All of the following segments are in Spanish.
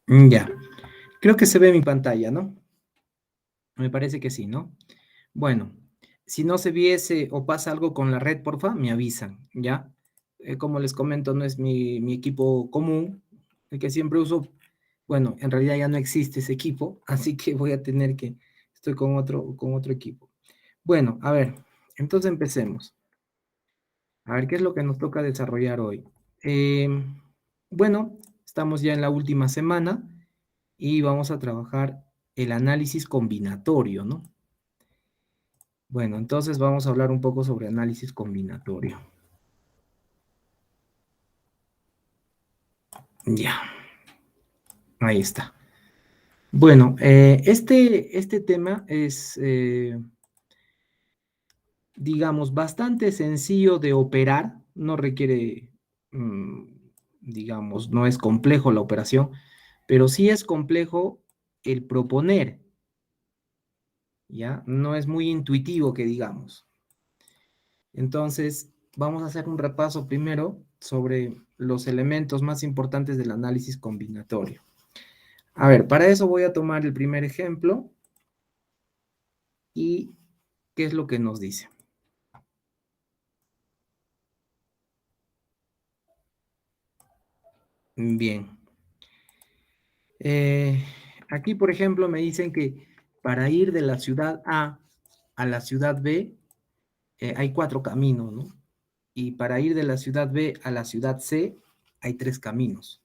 Ya, creo que se ve mi pantalla, ¿no? Me parece que sí, ¿no? Bueno, si no se viese o pasa algo con la red, porfa, me avisan, ¿ya? Como les comento, no es mi equipo común, el que siempre uso. Bueno, en realidad ya no existe ese equipo, así que voy a tener que, estoy con otro equipo. Bueno, a ver, entonces empecemos. A ver, ¿qué es lo que nos toca desarrollar hoy? Bueno, estamos ya en la última semana y vamos a trabajar el análisis combinatorio, ¿no? Bueno, entonces vamos a hablar un poco sobre análisis combinatorio. Ya, ahí está. Bueno, este tema es, digamos, bastante sencillo de operar, no requiere, mm, digamos, no es complejo la operación, pero sí es complejo el proponer, ¿ya? No es muy intuitivo que digamos. Entonces, vamos a hacer un repaso primero sobre los elementos más importantes del análisis combinatorio. A ver, para eso voy a tomar el primer ejemplo y qué es lo que nos dice. Bien. Eh, Aquí, por ejemplo, me dicen que para ir de la ciudad A la ciudad B hay 4 caminos, ¿no? Y para ir de la ciudad B a la ciudad C hay 3 caminos.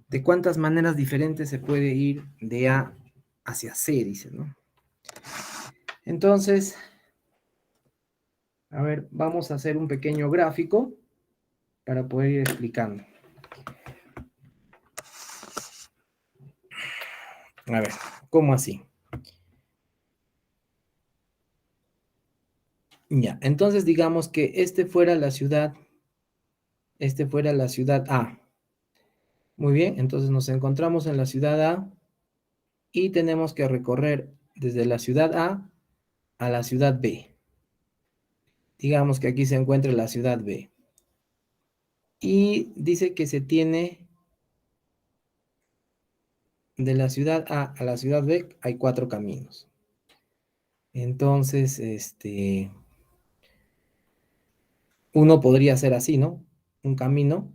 ¿De cuántas maneras diferentes se puede ir de A hacia C? Dice, ¿no? Entonces, a ver, vamos a hacer un pequeño gráfico para poder ir explicando. A ver, ¿cómo así? Ya, entonces digamos que este fuera la ciudad A. Muy bien, entonces nos encontramos en la ciudad A y tenemos que recorrer desde la ciudad a la ciudad B. Digamos que aquí se encuentra la ciudad B. Y dice que se tiene de la ciudad A la ciudad B hay 4 caminos. Entonces, uno podría ser así, ¿no? Un camino,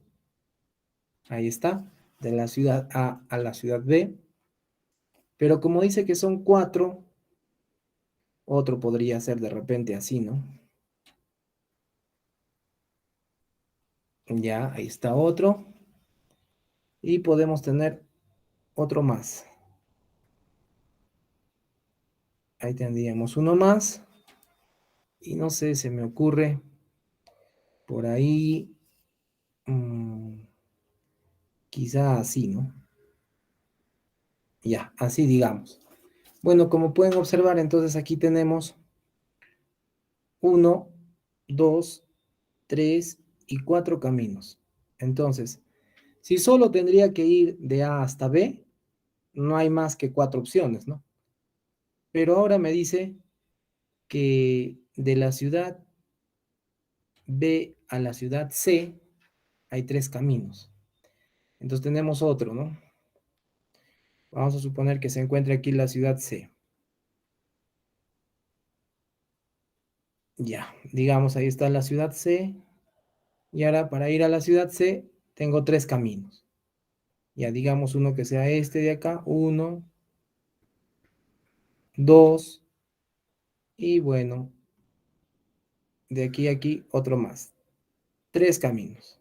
ahí está, de la ciudad A la ciudad B. Pero como dice que son 4, otro podría ser de repente así, ¿no? Ya, ahí está otro. Y podemos tener otro más. Ahí tendríamos uno más. Y no sé, se me ocurre por ahí, mmm, quizá así, ¿no? Ya, así digamos. Bueno, como pueden observar, entonces aquí tenemos uno, 2, 3 y 4 caminos. Entonces, si solo tendría que ir de A hasta B, no hay más que 4 opciones, ¿no? Pero ahora me dice que de la ciudad B a la ciudad C hay 3 caminos. Entonces tenemos otro, ¿no? Vamos a suponer que se encuentra aquí la ciudad C. Ya, digamos, ahí está la ciudad C. Y ahora para ir a la ciudad C tengo 3 caminos. Ya digamos uno que sea este de acá, uno, dos, y bueno, de aquí a aquí otro más. 3 caminos.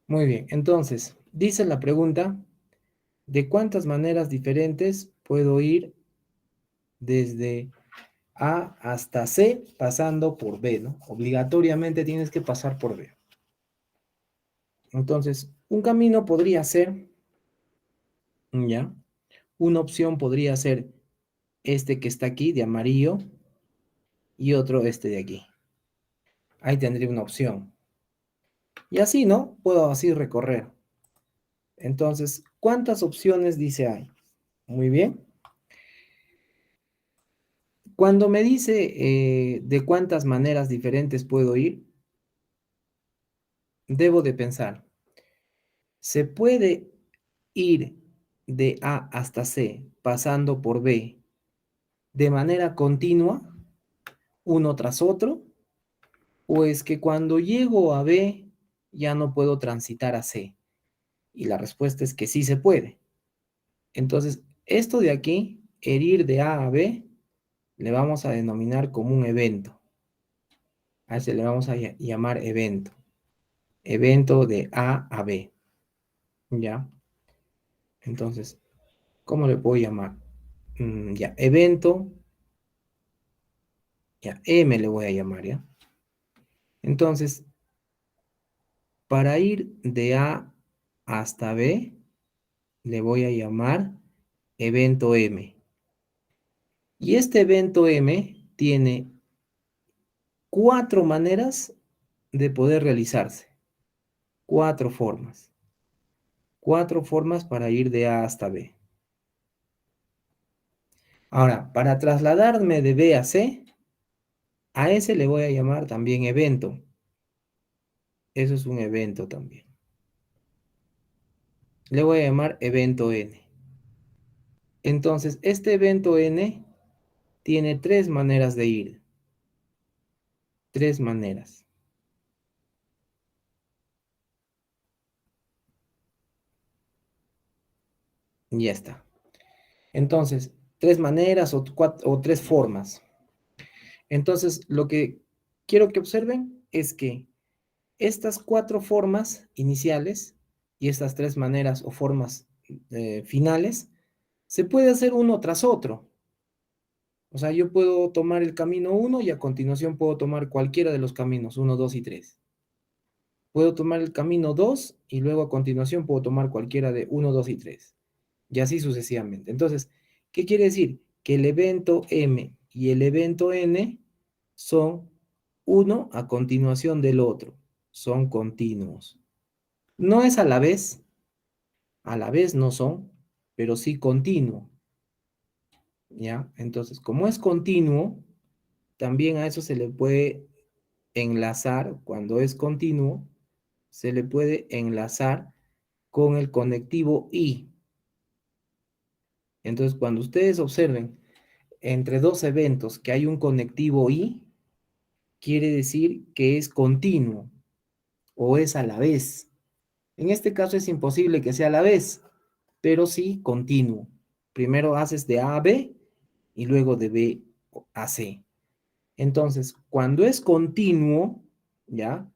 Muy bien, entonces, dice la pregunta, ¿de cuántas maneras diferentes puedo ir desde A hasta C pasando por B, ¿no? Obligatoriamente tienes que pasar por B. Entonces, un camino podría ser, ya, una opción podría ser este que está aquí de amarillo y otro este de aquí. Ahí tendría una opción. Y así, ¿no? Puedo así recorrer. Entonces, ¿cuántas opciones dice hay? Muy bien. Cuando me dice de cuántas maneras diferentes puedo ir, debo de pensar, ¿se puede ir de A hasta C, pasando por B, de manera continua, uno tras otro, o es que cuando llego a B ya no puedo transitar a C. Y la respuesta es que sí se puede. Entonces, esto de aquí, el ir de A a B, le vamos a denominar como un evento. A ese le vamos a llamar evento. Evento de A a B. ¿Ya? Entonces, ¿cómo le puedo llamar? Ya, evento, ya, M le voy a llamar, ¿ya? Entonces, para ir de A hasta B, le voy a llamar evento M. Y este evento M tiene 4 maneras de poder realizarse. 4 formas. 4 formas para ir de A hasta B. Ahora, para trasladarme de B a C, a ese le voy a llamar también evento. Eso es un evento también. Le voy a llamar evento N. Entonces, este evento N tiene 3 maneras de ir. 3 maneras. Y ya está. Entonces, 3 maneras o 3 formas. Entonces, lo que quiero que observen es que estas 4 formas iniciales y estas 3 maneras o formas finales se puede hacer uno tras otro. O sea, yo puedo tomar el camino 1 y a continuación puedo tomar cualquiera de los caminos 1, 2 y 3. Puedo tomar el camino 2 y luego a continuación puedo tomar cualquiera de 1, 2 y 3. Y así sucesivamente. Entonces, ¿qué quiere decir? Que el evento M y el evento N son uno a continuación del otro. Son continuos. No es a la vez no son, pero sí continuo. ¿Ya? Entonces, como es continuo, también a eso se le puede enlazar, cuando es continuo, se le puede enlazar con el conectivo I. Entonces, cuando ustedes observen entre 2 eventos que hay un conectivo I, quiere decir que es continuo o es a la vez. En este caso es imposible que sea a la vez, pero sí continuo. Primero haces de A a B y luego de B a C. Entonces, cuando es continuo, ¿ya?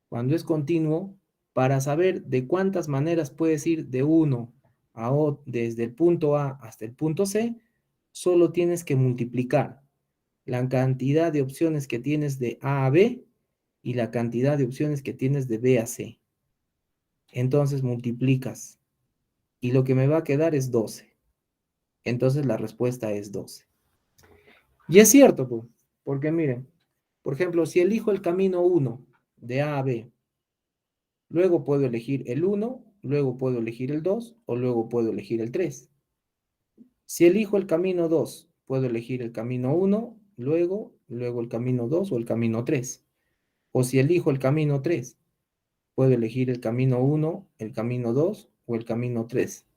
Cuando es continuo, para saber de cuántas maneras puedes ir de uno a otro, desde el punto A hasta el punto C, solo tienes que multiplicar la cantidad de opciones que tienes de A a B y la cantidad de opciones que tienes de B a C. Entonces multiplicas y lo que me va a quedar es 12. Entonces la respuesta es 12. Y es cierto, pues, porque miren, por ejemplo, si elijo el camino 1 de A a B, luego puedo elegir el 1, luego puedo elegir el 2 o luego puedo elegir el 3. Si elijo el camino 2, puedo elegir el camino 1, luego el camino 2 o el camino 3. O si elijo el camino 3, puedo elegir el camino 1, el camino 2 o el camino 3.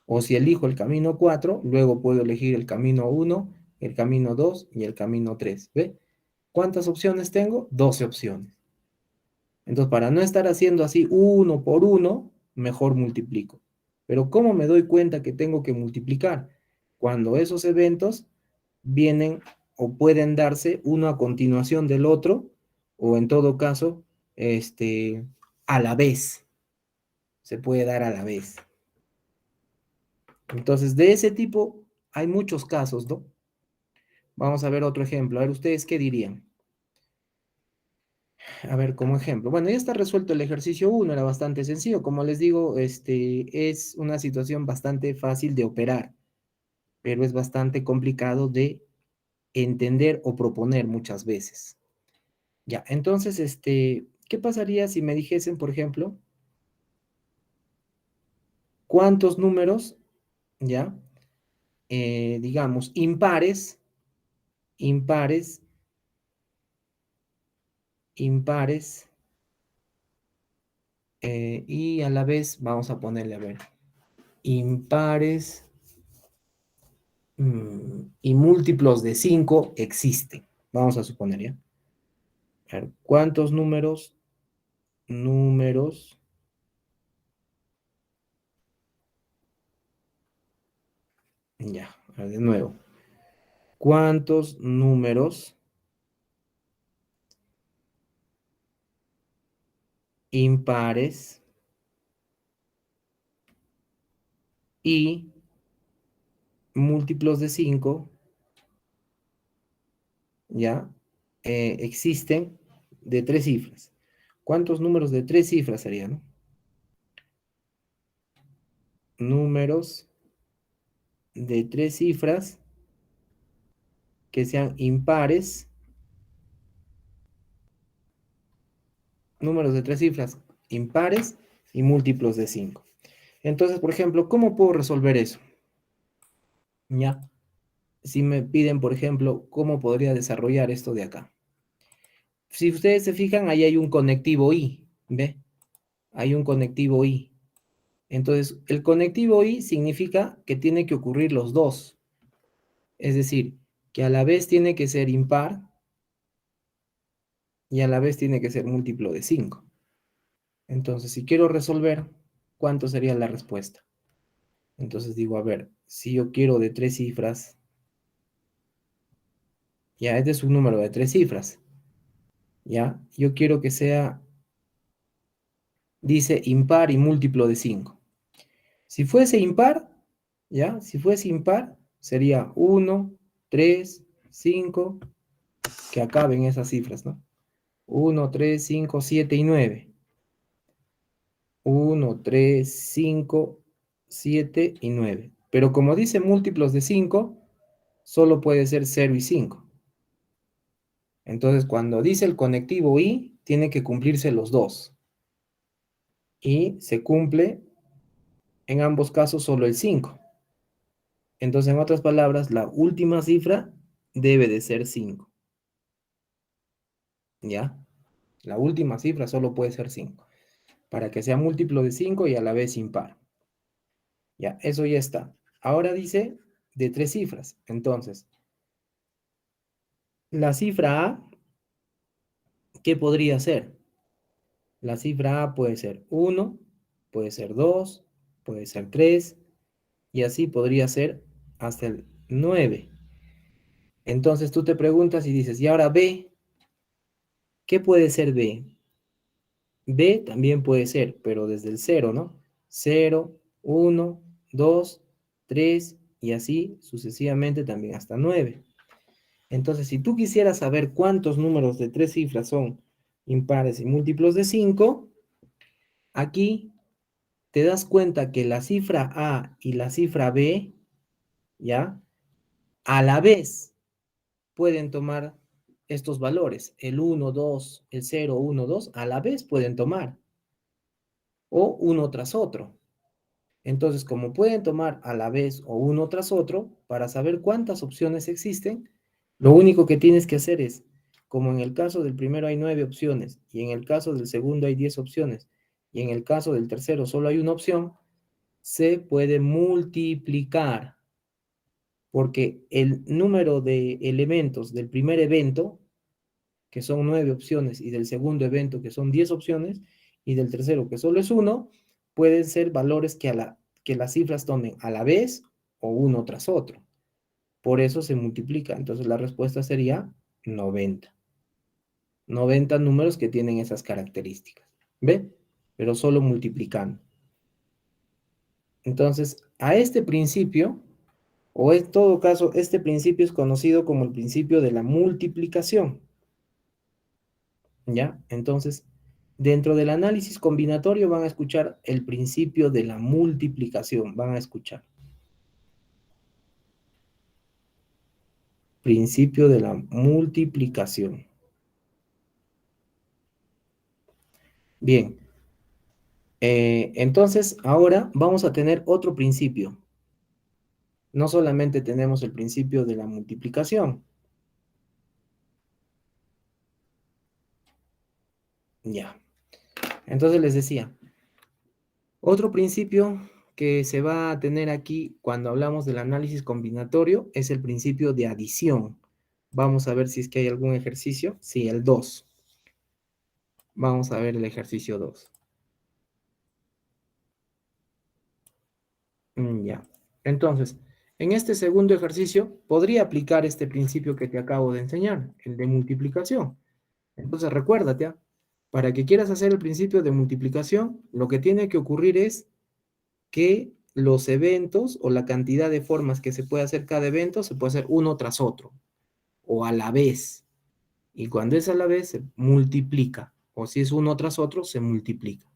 O si elijo el camino 4, luego puedo elegir el camino 1, el camino 2 y el camino 3. ¿Ve? ¿Cuántas opciones tengo? 12 opciones. Entonces, para no estar haciendo así uno por uno, mejor multiplico. Pero ¿cómo me doy cuenta que tengo que multiplicar? Cuando esos eventos vienen o pueden darse uno a continuación del otro, o en todo caso, a la vez. Se puede dar a la vez. Entonces, de ese tipo hay muchos casos, ¿no? Vamos a ver otro ejemplo. A ver, ¿ustedes qué dirían? A ver, como ejemplo. Bueno, ya está resuelto el ejercicio 1, era bastante sencillo. Como les digo, es una situación bastante fácil de operar, pero es bastante complicado de entender o proponer muchas veces. Ya, entonces, ¿qué pasaría si me dijesen, por ejemplo, cuántos números, ya, digamos, impares, impares, y a la vez vamos a ponerle, a ver. impares y múltiplos de 5 existen. Vamos a suponer, ¿ya? A ver, ¿cuántos números? Números. Ya, a ver, de nuevo. ¿Cuántos números impares y múltiplos de 5 ya existen de 3 cifras? ¿Cuántos números de 3 cifras serían, no? Números de 3 cifras que sean impares, números de 3 cifras impares y múltiplos de 5. Entonces, por ejemplo, ¿cómo puedo resolver eso? ¿Ya? Si me piden, por ejemplo, ¿cómo podría desarrollar esto de acá? Si ustedes se fijan, ahí hay un conectivo I, ¿ve? Hay un conectivo I. Entonces, el conectivo I significa que tiene que ocurrir los dos. Es decir, que a la vez tiene que ser impar y a la vez tiene que ser múltiplo de 5. Entonces, si quiero resolver, ¿cuánto sería la respuesta? Entonces digo, a ver, si yo quiero de 3 cifras, ya este es un número de 3 cifras, ya, yo quiero que sea, dice impar y múltiplo de 5. Si fuese impar, ya, si fuese impar, sería 1, 3, 5, que acaben esas cifras, ¿no? 1, 3, 5, 7 y 9. 1, 3, 5, 7 y 9. Pero como dice múltiplos de 5, solo puede ser 0 y 5. Entonces, cuando dice el conectivo y, tiene que cumplirse los dos. Y se cumple en ambos casos solo el 5. Entonces, en otras palabras, la última cifra debe de ser 5. ¿Ya? La última cifra solo puede ser 5. Para que sea múltiplo de 5 y a la vez impar. Ya, eso ya está. Ahora dice de 3 cifras. Entonces, la cifra A, ¿qué podría ser? La cifra A puede ser 1, puede ser 2, puede ser 3, y así podría ser hasta el 9. Entonces tú te preguntas y dices, ¿y ahora B? ¿Qué puede ser B? B también puede ser, pero desde el 0, ¿no? 0, 1, 2, 3 y así sucesivamente también hasta 9. Entonces, si tú quisieras saber cuántos números de 3 cifras son impares y múltiplos de 5, aquí te das cuenta que la cifra A y la cifra B, ¿ya? A la vez pueden tomar estos valores, el 1, 2, el 0, 1, 2, a la vez pueden tomar, o uno tras otro. Entonces, como pueden tomar a la vez o uno tras otro, para saber cuántas opciones existen, lo único que tienes que hacer es, como en el caso del primero hay 9 opciones, y en el caso del segundo hay 10 opciones, y en el caso del tercero solo hay una opción, se puede multiplicar, porque el número de elementos del primer evento, que son 9 opciones, y del segundo evento, que son 10 opciones, y del tercero, que solo es uno, pueden ser valores que las cifras tomen a la vez o uno tras otro. Por eso se multiplica. Entonces la respuesta sería 90. 90 números que tienen esas características. ¿Ve? Pero solo multiplicando. Entonces, a este principio, o en todo caso, este principio es conocido como el principio de la multiplicación. ¿Ya? Entonces, dentro del análisis combinatorio van a escuchar el principio de la multiplicación. Van a escuchar. Principio de la multiplicación. Bien. Entonces, ahora vamos a tener otro principio. No solamente tenemos el principio de la multiplicación. Ya. Entonces les decía, otro principio que se va a tener aquí cuando hablamos del análisis combinatorio es el principio de adición. Vamos a ver si es que hay algún ejercicio. Sí, el 2. Vamos a ver el ejercicio 2. Ya. Entonces, en este segundo ejercicio podría aplicar este principio que te acabo de enseñar, el de multiplicación. Entonces, recuérdate, ¿ah? Para que quieras hacer el principio de multiplicación, lo que tiene que ocurrir es que los eventos o la cantidad de formas que se puede hacer cada evento se puede hacer uno tras otro o a la vez. Y cuando es a la vez, se multiplica. O si es uno tras otro, se multiplica.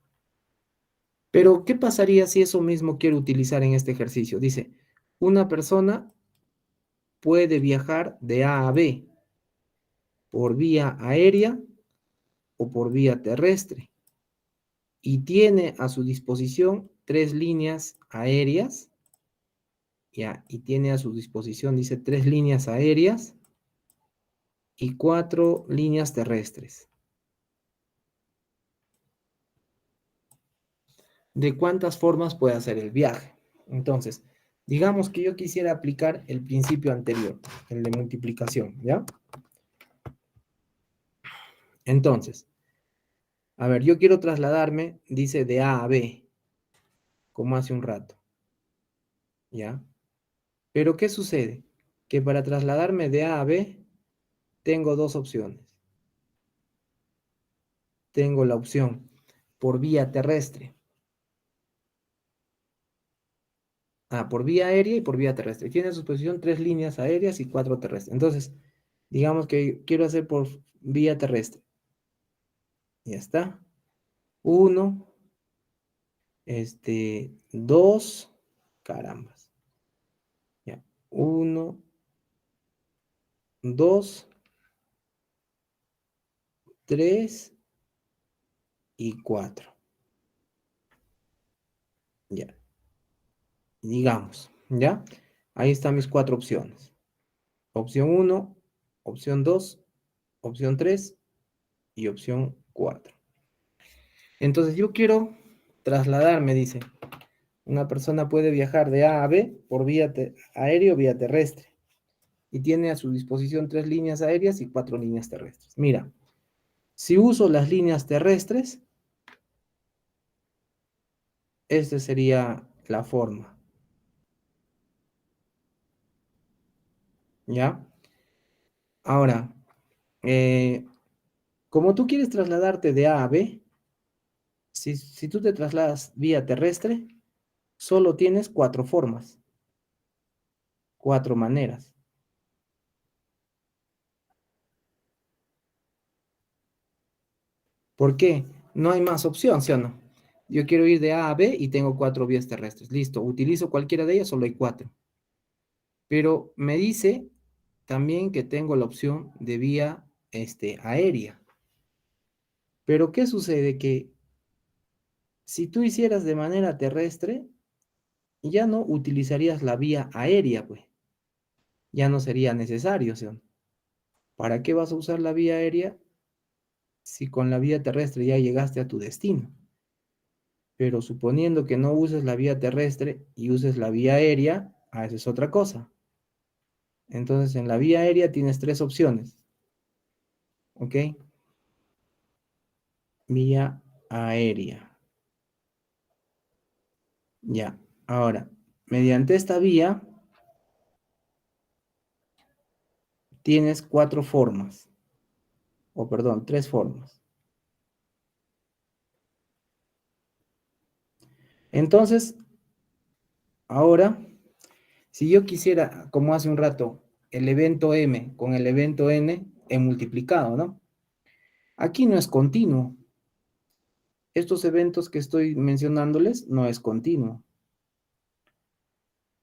Pero, ¿qué pasaría si eso mismo quiero utilizar en este ejercicio? Dice, una persona puede viajar de A a B por vía aérea o por vía terrestre y tiene a su disposición 3 líneas aéreas, ya, y tiene a su disposición, dice, 3 líneas aéreas y 4 líneas terrestres. ¿De cuántas formas puede hacer el viaje? Entonces, digamos que yo quisiera aplicar el principio anterior, el de multiplicación, ¿ya? Entonces, a ver, yo quiero trasladarme, dice, de A a B, como hace un rato, ¿ya? Pero ¿qué sucede? Que para trasladarme de A a B, tengo dos opciones. Tengo la opción por vía terrestre. Por vía aérea y por vía terrestre. Tiene a su disposición 3 líneas aéreas y 4 terrestres. Entonces, digamos que quiero hacer por vía terrestre. Ya está. 1, 2, carambas. Ya. 1, 2, 3 y 4. Ya. Digamos, ¿ya? Ahí están mis 4 opciones. Opción 1, opción 2, opción 3 y opción 4. Entonces yo quiero trasladarme, dice. Una persona puede viajar de A a B por vía aérea o vía terrestre y tiene a su disposición 3 líneas aéreas y 4 líneas terrestres. Mira, si uso las líneas terrestres, esta sería la forma. ¿Ya? Ahora, como tú quieres trasladarte de A a B, si tú te trasladas vía terrestre, solo tienes 4 formas, 4 maneras. ¿Por qué? No hay más opción, ¿sí o no? Yo quiero ir de A a B y tengo 4 vías terrestres. Listo, utilizo cualquiera de ellas, solo hay 4. Pero me dice también que tengo la opción de vía aérea. Pero ¿qué sucede? Que si tú hicieras de manera terrestre, ya no utilizarías la vía aérea, pues. Ya no sería necesario, ¿sí o no? ¿Para qué vas a usar la vía aérea si con la vía terrestre ya llegaste a tu destino? Pero suponiendo que no uses la vía terrestre y uses la vía aérea, esa es otra cosa. Entonces, en la vía aérea tienes 3 opciones. ¿Ok? Vía aérea. Ya. Ahora, mediante esta vía tienes 4 formas. O perdón, 3 formas. Entonces, ahora, si yo quisiera, como hace un rato, el evento M con el evento N, he multiplicado, ¿no? Aquí no es continuo. Estos eventos que estoy mencionándoles no es continuo.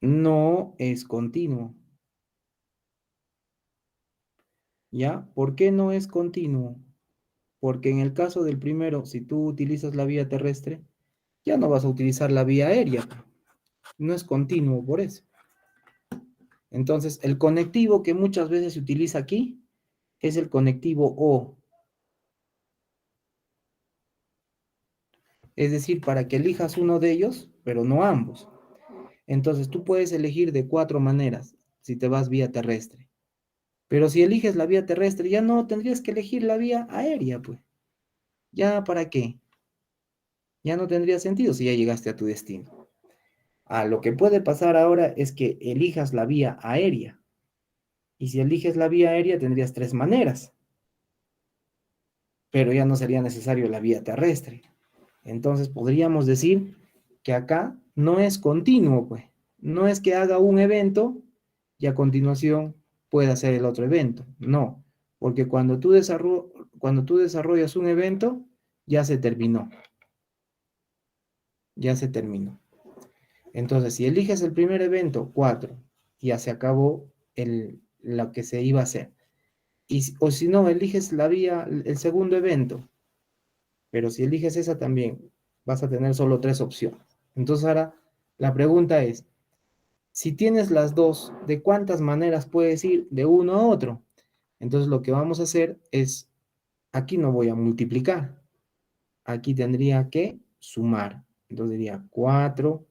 No es continuo. ¿Ya? ¿Por qué no es continuo? Porque en el caso del primero, si tú utilizas la vía terrestre, ya no vas a utilizar la vía aérea. No es continuo por eso. Entonces, el conectivo que muchas veces se utiliza aquí es el conectivo O. Es decir, para que elijas uno de ellos, pero no ambos. Entonces tú puedes elegir de 4 maneras si te vas vía terrestre. Pero si eliges la vía terrestre, ya no tendrías que elegir la vía aérea, pues. ¿Ya para qué? Ya no tendría sentido si ya llegaste a tu destino. Lo que puede pasar ahora es que elijas la vía aérea. Y si eliges la vía aérea, tendrías 3 maneras. Pero ya no sería necesario la vía terrestre. Entonces podríamos decir que acá no es continuo, pues. No es que haga un evento y a continuación pueda hacer el otro evento. No, porque cuando tú desarrollas un evento, ya se terminó. Ya se terminó. Entonces, si eliges el primer evento, 4, ya se acabó lo que se iba a hacer. O si no, eliges la vía, el segundo evento, pero si eliges esa también, vas a tener solo 3 opciones. Entonces ahora la pregunta es, si tienes las dos, ¿de cuántas maneras puedes ir de uno a otro? Entonces lo que vamos a hacer es, aquí no voy a multiplicar, aquí tendría que sumar. Entonces diría 4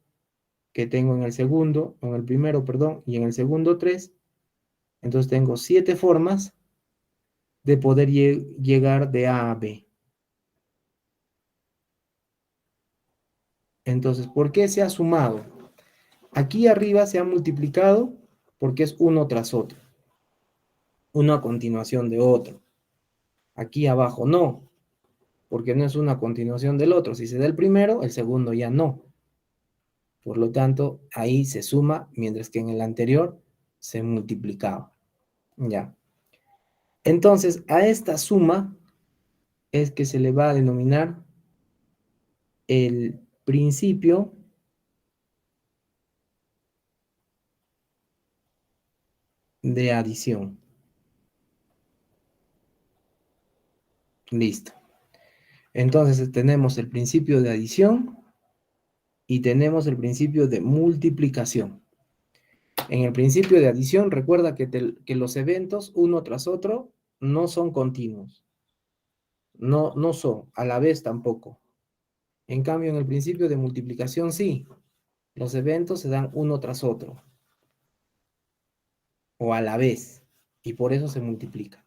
que tengo en el primero, perdón, y en el segundo 3. Entonces tengo 7 formas de poder llegar de A a B. Entonces, ¿por qué se ha sumado? Aquí arriba se ha multiplicado porque es uno tras otro, uno a continuación de otro. Aquí abajo no, porque no es una continuación del otro. Si se da el primero, el segundo ya no. Por lo tanto, ahí se suma, mientras que en el anterior se multiplicaba. Ya. Entonces, a esta suma es que se le va a denominar el principio de adición. Listo. Entonces tenemos el principio de adición y tenemos el principio de multiplicación. En el principio de adición, recuerda que los eventos, uno tras otro, no son continuos. No, no son, a la vez tampoco. En cambio, en el principio de multiplicación, sí. Los eventos se dan uno tras otro, o a la vez, y por eso se multiplica.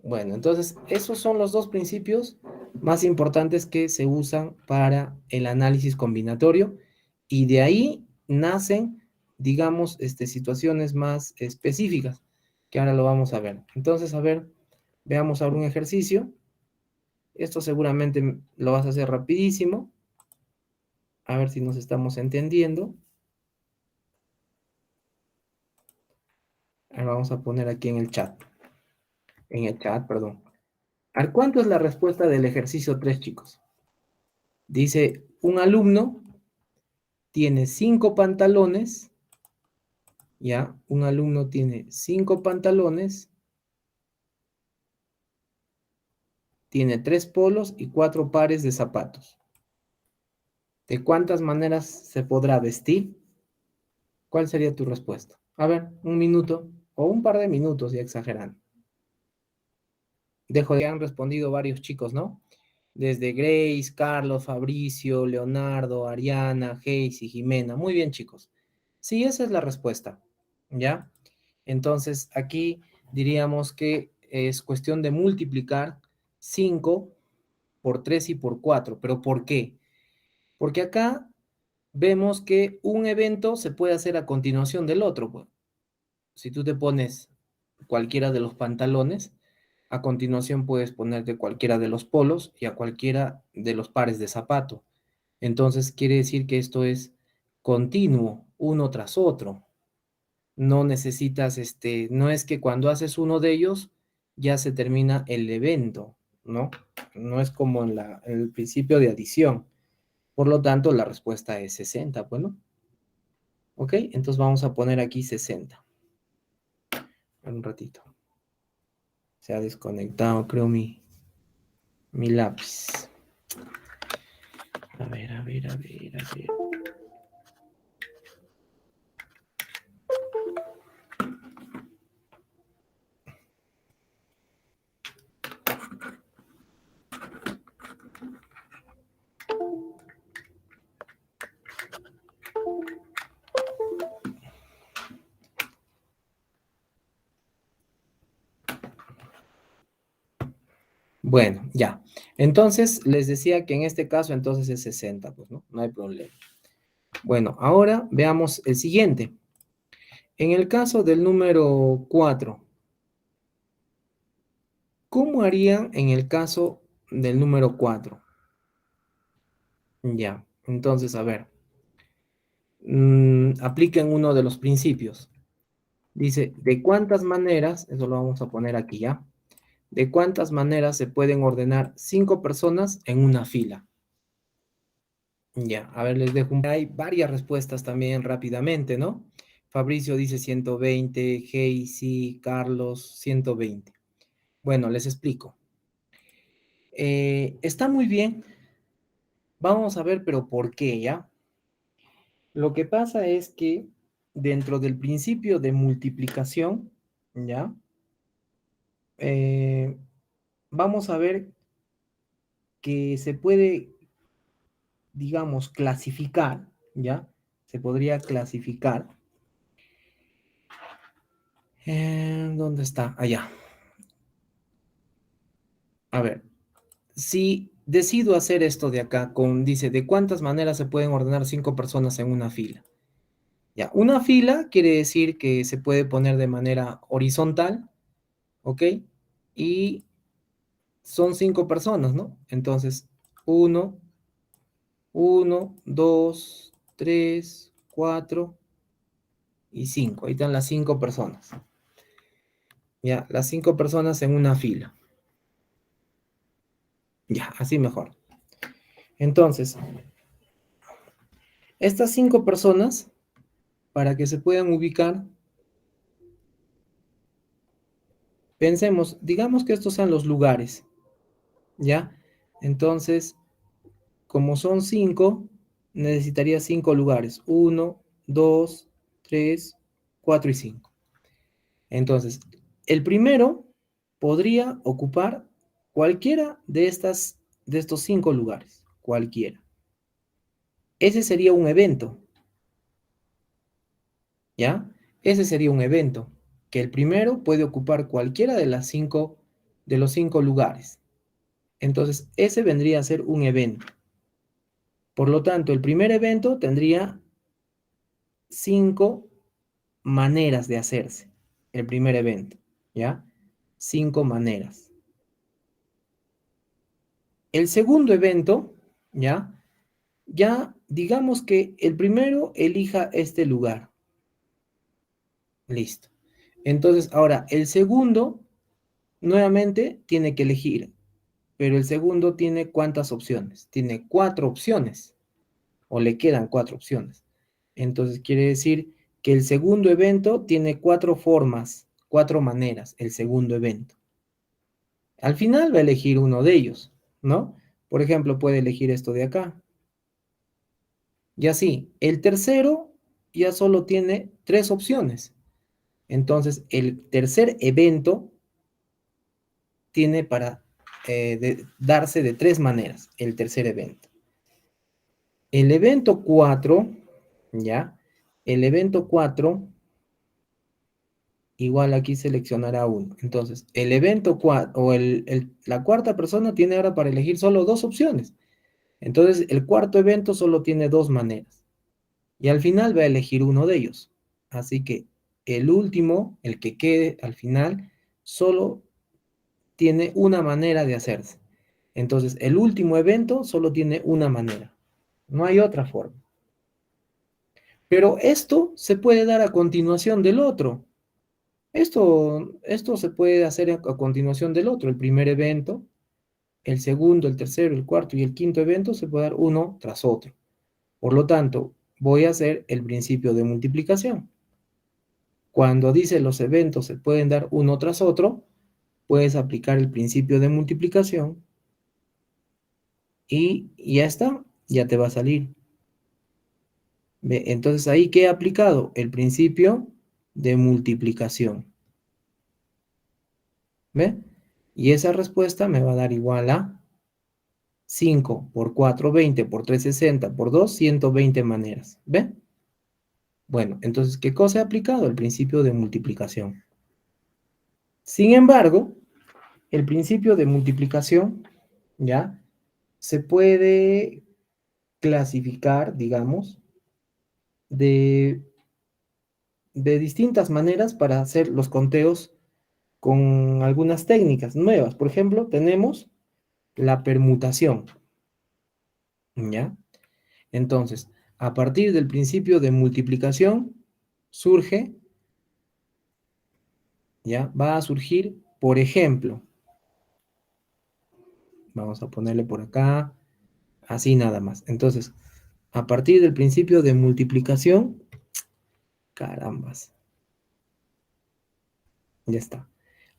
Bueno, entonces, esos son los dos principios más importantes que se usan para el análisis combinatorio, y de ahí nacen, digamos, situaciones más específicas, que ahora lo vamos a ver. Entonces, a ver, veamos ahora un ejercicio. Esto seguramente lo vas a hacer rapidísimo. A ver si nos estamos entendiendo. Ahora vamos a poner aquí en el chat. En el chat, perdón. A ver, ¿cuánto es la respuesta del ejercicio 3, chicos? Dice, un alumno tiene 5 pantalones, ya, un alumno tiene 5 pantalones, tiene 3 polos y 4 pares de zapatos. ¿De cuántas maneras se podrá vestir? ¿Cuál sería tu respuesta? A ver, un minuto o un par de minutos, ya exagerando. Dejo de que han respondido varios chicos, ¿no? Desde Grace, Carlos, Fabricio, Leonardo, Ariana, Hayes y Jimena. Muy bien, chicos. Sí, esa es la respuesta, ¿ya? Entonces, aquí diríamos que es cuestión de multiplicar 5 por 3 y por 4. ¿Pero por qué? Porque acá vemos que un evento se puede hacer a continuación del otro, pues. Si tú te pones cualquiera de los pantalones, a continuación puedes ponerte cualquiera de los polos y a cualquiera de los pares de zapato. Entonces quiere decir que esto es continuo, uno tras otro. No necesitas, no es que cuando haces uno de ellos ya se termina el evento, ¿no? No es como en el principio de adición. Por lo tanto, la respuesta es 60, bueno. ¿Ok? Entonces vamos a poner aquí 60. Un ratito. Se ha desconectado, creo, mi lápiz. A ver, a ver, a ver, a ver. Bueno, ya. Entonces, les decía que en este caso, entonces es 60, pues, ¿no? No hay problema. Bueno, ahora veamos el siguiente. En el caso del número 4, ¿cómo harían en el caso del número 4? Ya, entonces, a ver, apliquen uno de los principios. Dice, ¿de cuántas maneras, eso lo vamos a poner aquí ya, de cuántas maneras se pueden ordenar 5 personas en una fila? Ya, a ver, les dejo. Hay varias respuestas también rápidamente, ¿no? Fabricio dice 120, Casey, Carlos, 120. Bueno, les explico. Está muy bien. Vamos a ver, pero ¿por qué ya? Lo que pasa es que dentro del principio de multiplicación, ¿ya? Eh, vamos a ver que se puede, digamos, clasificar, ¿ya? Se podría clasificar. ¿Dónde está? Allá. A ver, si decido hacer esto de acá, dice, ¿de cuántas maneras se pueden ordenar 5 personas en una fila? Ya, una fila quiere decir que se puede poner de manera horizontal, ¿ok? Y son 5 personas, ¿no? Entonces, uno, 2, 3, 4 y 5. Ahí están las 5 personas. Ya, las 5 personas en una fila. Ya, así mejor. Entonces, estas 5 personas, para que se puedan ubicar, pensemos, digamos que estos sean los lugares, ¿ya? Entonces, como son 5, necesitaría 5 lugares. 1, 2, 3, 4 y 5. Entonces, el primero podría ocupar cualquiera de estos 5 lugares, cualquiera. Ese sería un evento, ¿ya? Ese sería un evento, que el primero puede ocupar cualquiera de los 5 lugares. Entonces, ese vendría a ser un evento. Por lo tanto, el primer evento tendría 5 maneras de hacerse. El primer evento, ¿ya? 5 maneras. El segundo evento, ¿ya? Ya digamos que el primero elija este lugar. Listo. Entonces, ahora, el segundo, nuevamente, tiene que elegir. Pero el segundo tiene ¿cuántas opciones? Tiene 4 opciones. O le quedan 4 opciones. Entonces, quiere decir que el segundo evento tiene 4 formas, 4 maneras, el segundo evento. Al final va a elegir uno de ellos, ¿no? Por ejemplo, puede elegir esto de acá. Y así, el tercero ya solo tiene 3 opciones. Entonces, el tercer evento tiene para darse de 3 maneras, el tercer evento. El evento 4, ¿ya? El evento 4, igual aquí seleccionará uno. Entonces, el evento 4, o la cuarta persona tiene ahora para elegir solo 2 opciones. Entonces, el cuarto evento solo tiene 2 maneras. Y al final va a elegir uno de ellos. Así que el último, el que quede al final, solo tiene una manera de hacerse. Entonces, el último evento solo tiene una manera. No hay otra forma. Pero esto se puede dar a continuación del otro. Esto se puede hacer a continuación del otro. El primer evento, el segundo, el tercero, el cuarto y el quinto evento se puede dar uno tras otro. Por lo tanto, voy a hacer el principio de multiplicación. Cuando dice los eventos se pueden dar uno tras otro, puedes aplicar el principio de multiplicación y ya está, ya te va a salir. ¿Ve? Entonces ahí, ¿qué he aplicado? El principio de multiplicación. ¿Ve? Y esa respuesta me va a dar igual a 5 por 4, 20, por 3, 60, por 2, 120 maneras. ¿Ve? Bueno, entonces, ¿qué cosa he aplicado? El principio de multiplicación. Sin embargo, el principio de multiplicación, ¿ya? Se puede clasificar, digamos, de, de distintas maneras para hacer los conteos con algunas técnicas nuevas. Por ejemplo, tenemos la permutación, ¿ya? Entonces, a partir del principio de multiplicación, surge, ¿ya? Va a surgir, por ejemplo, vamos a ponerle por acá, así nada más. Entonces, a partir del principio de multiplicación, carambas, ya está.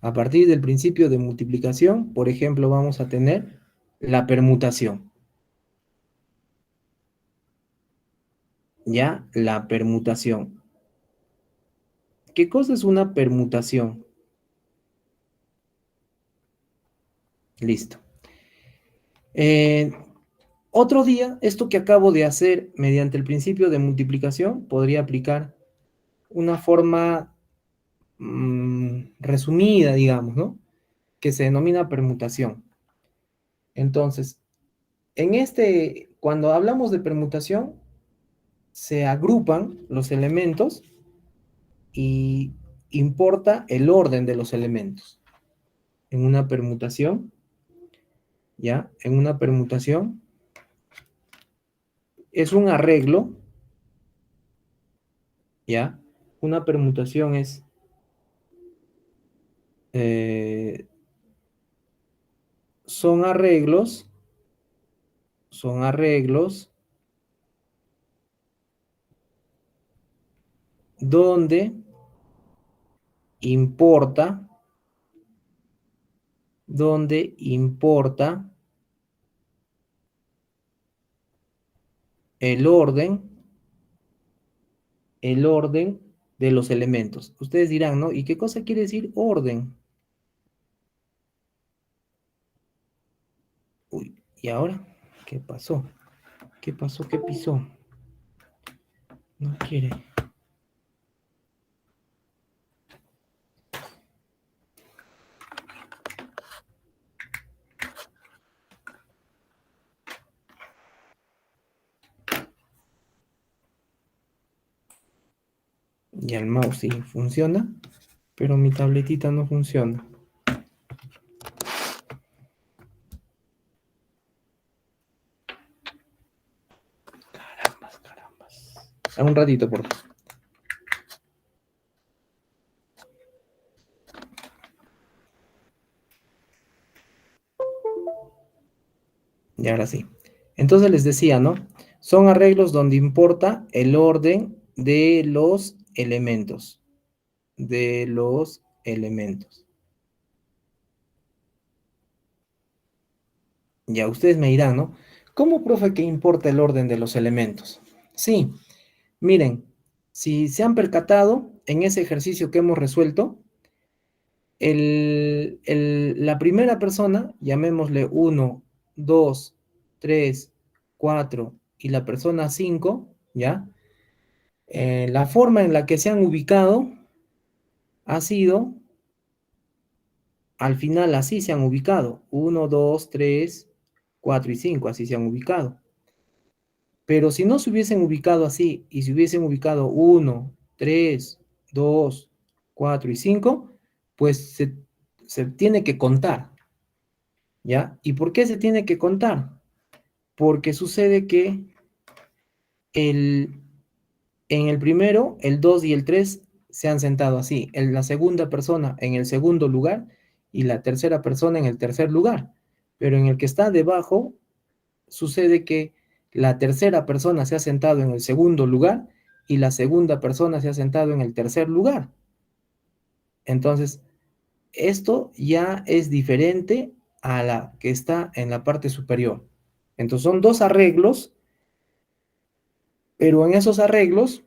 A partir del principio de multiplicación, por ejemplo, vamos a tener la permutación. ¿Ya? La permutación. ¿Qué cosa es una permutación? Listo. Eh, Otro día, esto que acabo de hacer mediante el principio de multiplicación, podría aplicar una forma resumida, digamos, ¿no? Que se denomina permutación. Entonces, cuando hablamos de permutación, se agrupan los elementos y importa el orden de los elementos. En una permutación, ¿ya? En una permutación es un arreglo, ¿ya? Una permutación eh, son arreglos donde importa, donde importa el orden de los elementos. Ustedes dirán, ¿no? ¿Y qué cosa quiere decir orden? Uy, ¿y ahora? ¿Qué pasó? ¿Qué pasó? ¿Qué pisó? No quiere. Y el mouse sí funciona, pero mi tabletita no funciona. Carambas, carambas. A un ratito, por favor. Y ahora sí. Entonces les decía, ¿no? Son arreglos donde importa el orden de los elementos. De los elementos. Ya ustedes me dirán, ¿no? ¿Cómo, profe, que importa el orden de los elementos? Sí, miren, si se han percatado en ese ejercicio que hemos resuelto, la primera persona, llamémosle 1, 2, 3, 4 y la persona 5, ¿ya? La forma en la que se han ubicado ha sido, al final así se han ubicado, 1, 2, 3, 4 y 5, así se han ubicado. Pero si no se hubiesen ubicado así y se hubiesen ubicado 1, 3, 2, 4 y 5, pues se tiene que contar, ¿ya? ¿Y por qué se tiene que contar? Porque sucede que el, en el primero, el 2 y el 3 se han sentado así, la segunda persona en el segundo lugar y la tercera persona en el tercer lugar. Pero en el que está debajo, sucede que la tercera persona se ha sentado en el segundo lugar y la segunda persona se ha sentado en el tercer lugar. Entonces, esto ya es diferente a la que está en la parte superior. Entonces, son dos arreglos, pero en esos arreglos,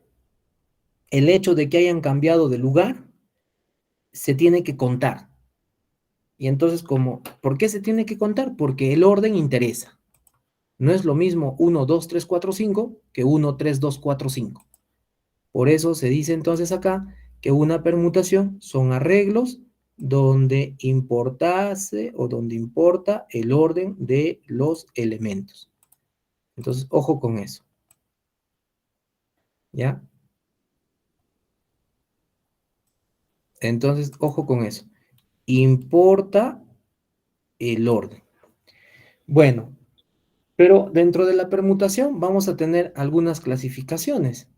el hecho de que hayan cambiado de lugar se tiene que contar. Y entonces, ¿por qué se tiene que contar? Porque el orden interesa. No es lo mismo 1, 2, 3, 4, 5 que 1, 3, 2, 4, 5. Por eso se dice entonces acá que una permutación son arreglos donde importase o donde importa el orden de los elementos. Entonces, ojo con eso. ¿Ya? Entonces, ojo con eso. Importa el orden. Bueno, pero dentro de la permutación vamos a tener algunas clasificaciones.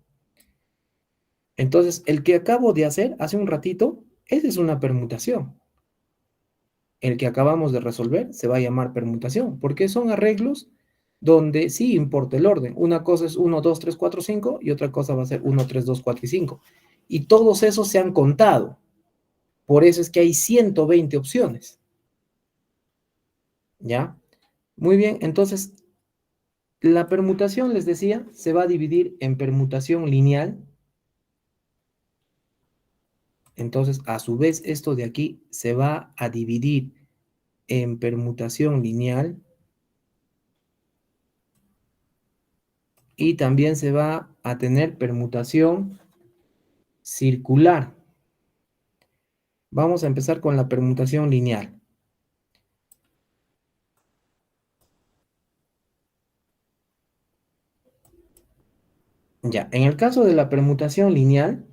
Entonces, el que acabo de hacer hace un ratito, esa es una permutación. El que acabamos de resolver se va a llamar permutación, porque son arreglos donde sí importa el orden. Una cosa es 1, 2, 3, 4, 5 y otra cosa va a ser 1, 3, 2, 4 y 5. Y todos esos se han contado. Por eso es que hay 120 opciones. ¿Ya? Muy bien, entonces la permutación, les decía, se va a dividir en permutación lineal. Entonces, a su vez, esto de aquí se va a dividir en permutación lineal y también se va a tener permutación circular. Vamos a empezar con la permutación lineal. Ya, en el caso de la permutación lineal,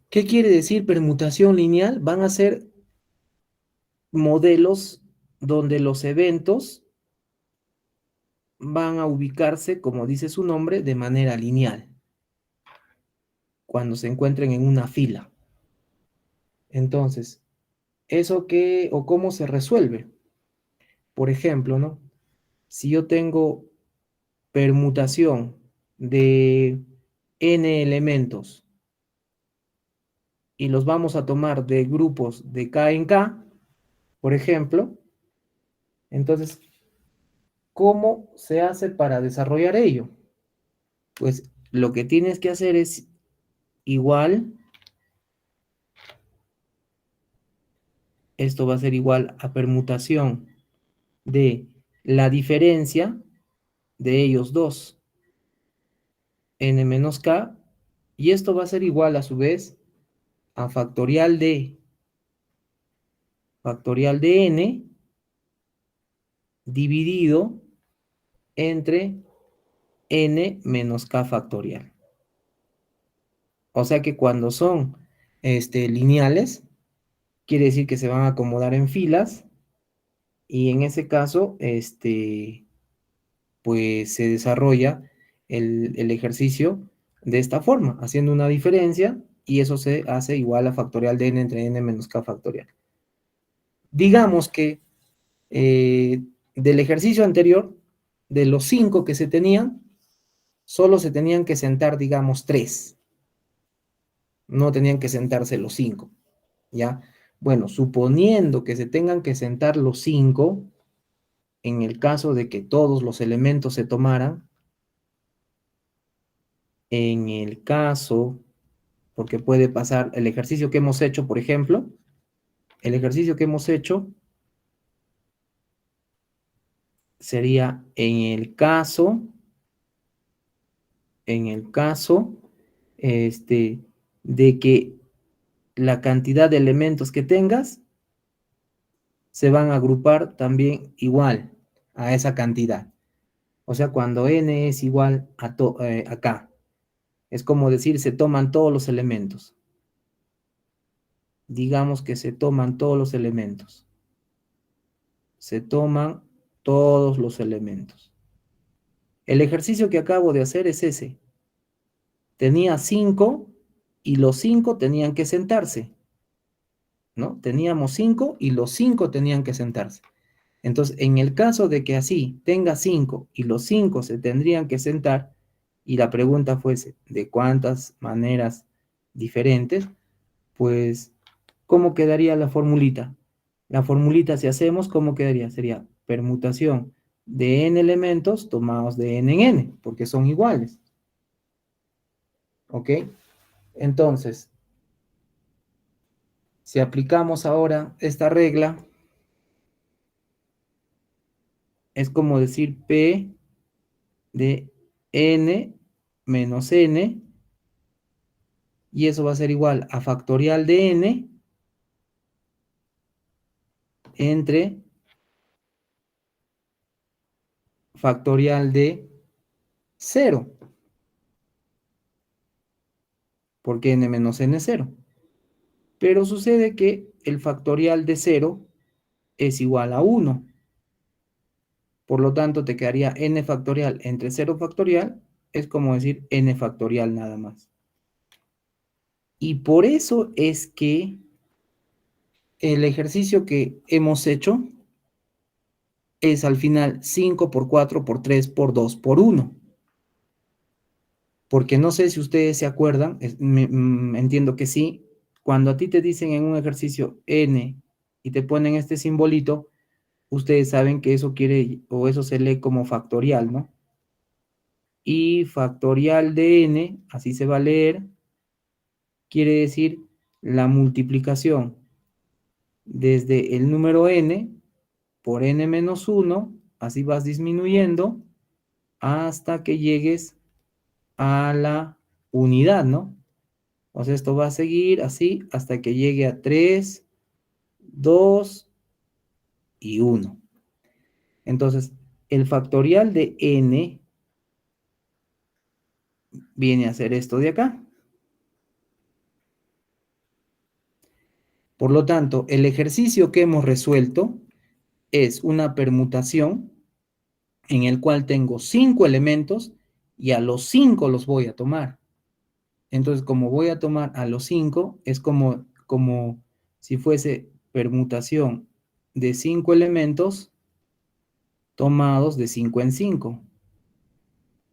¿qué quiere decir permutación lineal? Van a ser modelos donde los eventos van a ubicarse, como dice su nombre, de manera lineal, cuando se encuentren en una fila. Entonces, ¿eso qué o cómo se resuelve? Por ejemplo, ¿no? Si yo tengo permutación de n elementos y los vamos a tomar de grupos de k en k, por ejemplo, entonces, ¿cómo se hace para desarrollar ello? Pues lo que tienes que hacer es igual, esto va a ser igual a permutación de la diferencia de ellos dos, n menos k, y esto va a ser igual a su vez a factorial de n dividido entre n menos k factorial. O sea que cuando son lineales, quiere decir que se van a acomodar en filas y en ese caso, pues se desarrolla el ejercicio de esta forma, haciendo una diferencia y eso se hace igual a factorial de n entre n menos k factorial. Digamos que del ejercicio anterior, de los 5 que se tenían, solo se tenían que sentar, digamos, 3. No tenían que sentarse los 5, ¿ya? Bueno, suponiendo que se tengan que sentar los 5, en el caso de que todos los elementos se tomaran, en el caso, porque puede pasar el ejercicio que hemos hecho, por ejemplo, el ejercicio que hemos hecho sería en el caso, de que la cantidad de elementos que tengas se van a agrupar también igual a esa cantidad. O sea, cuando n es igual a k, es como decir, se toman todos los elementos. Digamos que se toman todos los elementos. Se toman todos los elementos. El ejercicio que acabo de hacer es ese. Tenía 5 y los 5 tenían que sentarse, ¿no? Teníamos 5 y los 5 tenían que sentarse. Entonces, en el caso de que así tenga 5 y los 5 se tendrían que sentar, y la pregunta fuese de cuántas maneras diferentes, pues, ¿cómo quedaría la formulita? La formulita, si hacemos, ¿cómo quedaría? Sería permutación de n elementos tomados de n en n, porque son iguales. ¿Ok? Entonces, si aplicamos ahora esta regla, es como decir P de n menos n Y eso va a ser igual a factorial de n entre factorial de 0. Porque n menos n es 0. Pero sucede que el factorial de 0 es igual a 1. Por lo tanto, te quedaría n factorial entre 0 factorial. Es como decir n factorial nada más. Y por eso es que el ejercicio que hemos hecho es al final 5 por 4 por 3 por 2 por 1. Porque no sé si ustedes se acuerdan, entiendo que sí, cuando a ti te dicen en un ejercicio n y te ponen este simbolito, ustedes saben que eso quiere, o eso se lee como factorial, ¿no? Y factorial de n, así se va a leer, quiere decir la multiplicación desde el número n por n menos 1, así vas disminuyendo hasta que llegues a la unidad, ¿no? O sea, esto va a seguir así hasta que llegue a 3, 2 y 1. Entonces, el factorial de n viene a ser esto de acá. Por lo tanto, el ejercicio que hemos resuelto es una permutación en el cual tengo 5 elementos y a los 5 los voy a tomar. Entonces, como voy a tomar a los 5, es como si fuese permutación de 5 elementos tomados de 5 en 5.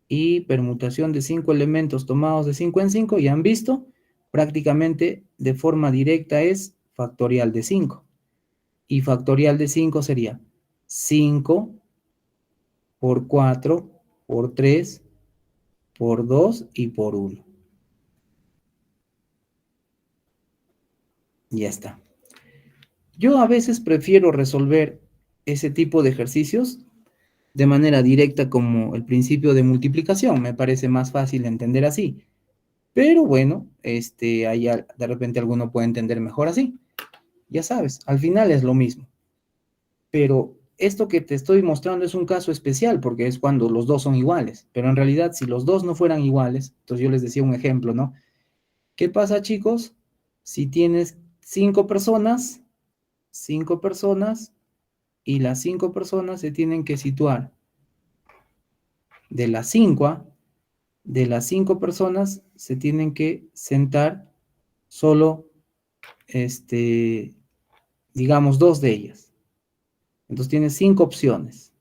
Y permutación de 5 elementos tomados de 5 en 5, ya han visto, prácticamente de forma directa es factorial de 5. Y factorial de 5 sería 5 por 4 por 3 por 2 y por 1. Ya está. Yo a veces prefiero resolver ese tipo de ejercicios de manera directa como el principio de multiplicación. Me parece más fácil entender así. Pero bueno, ahí de repente alguno puede entender mejor así. Ya sabes, al final es lo mismo. Pero esto que te estoy mostrando es un caso especial porque es cuando los dos son iguales. Pero en realidad, si los dos no fueran iguales, entonces yo les decía un ejemplo, ¿no? ¿Qué pasa, chicos? Si tienes 5 personas, y las 5 personas se tienen que situar de las 5 personas se tienen que sentar solo, digamos, 2 de ellas. Entonces tienes 5 opciones.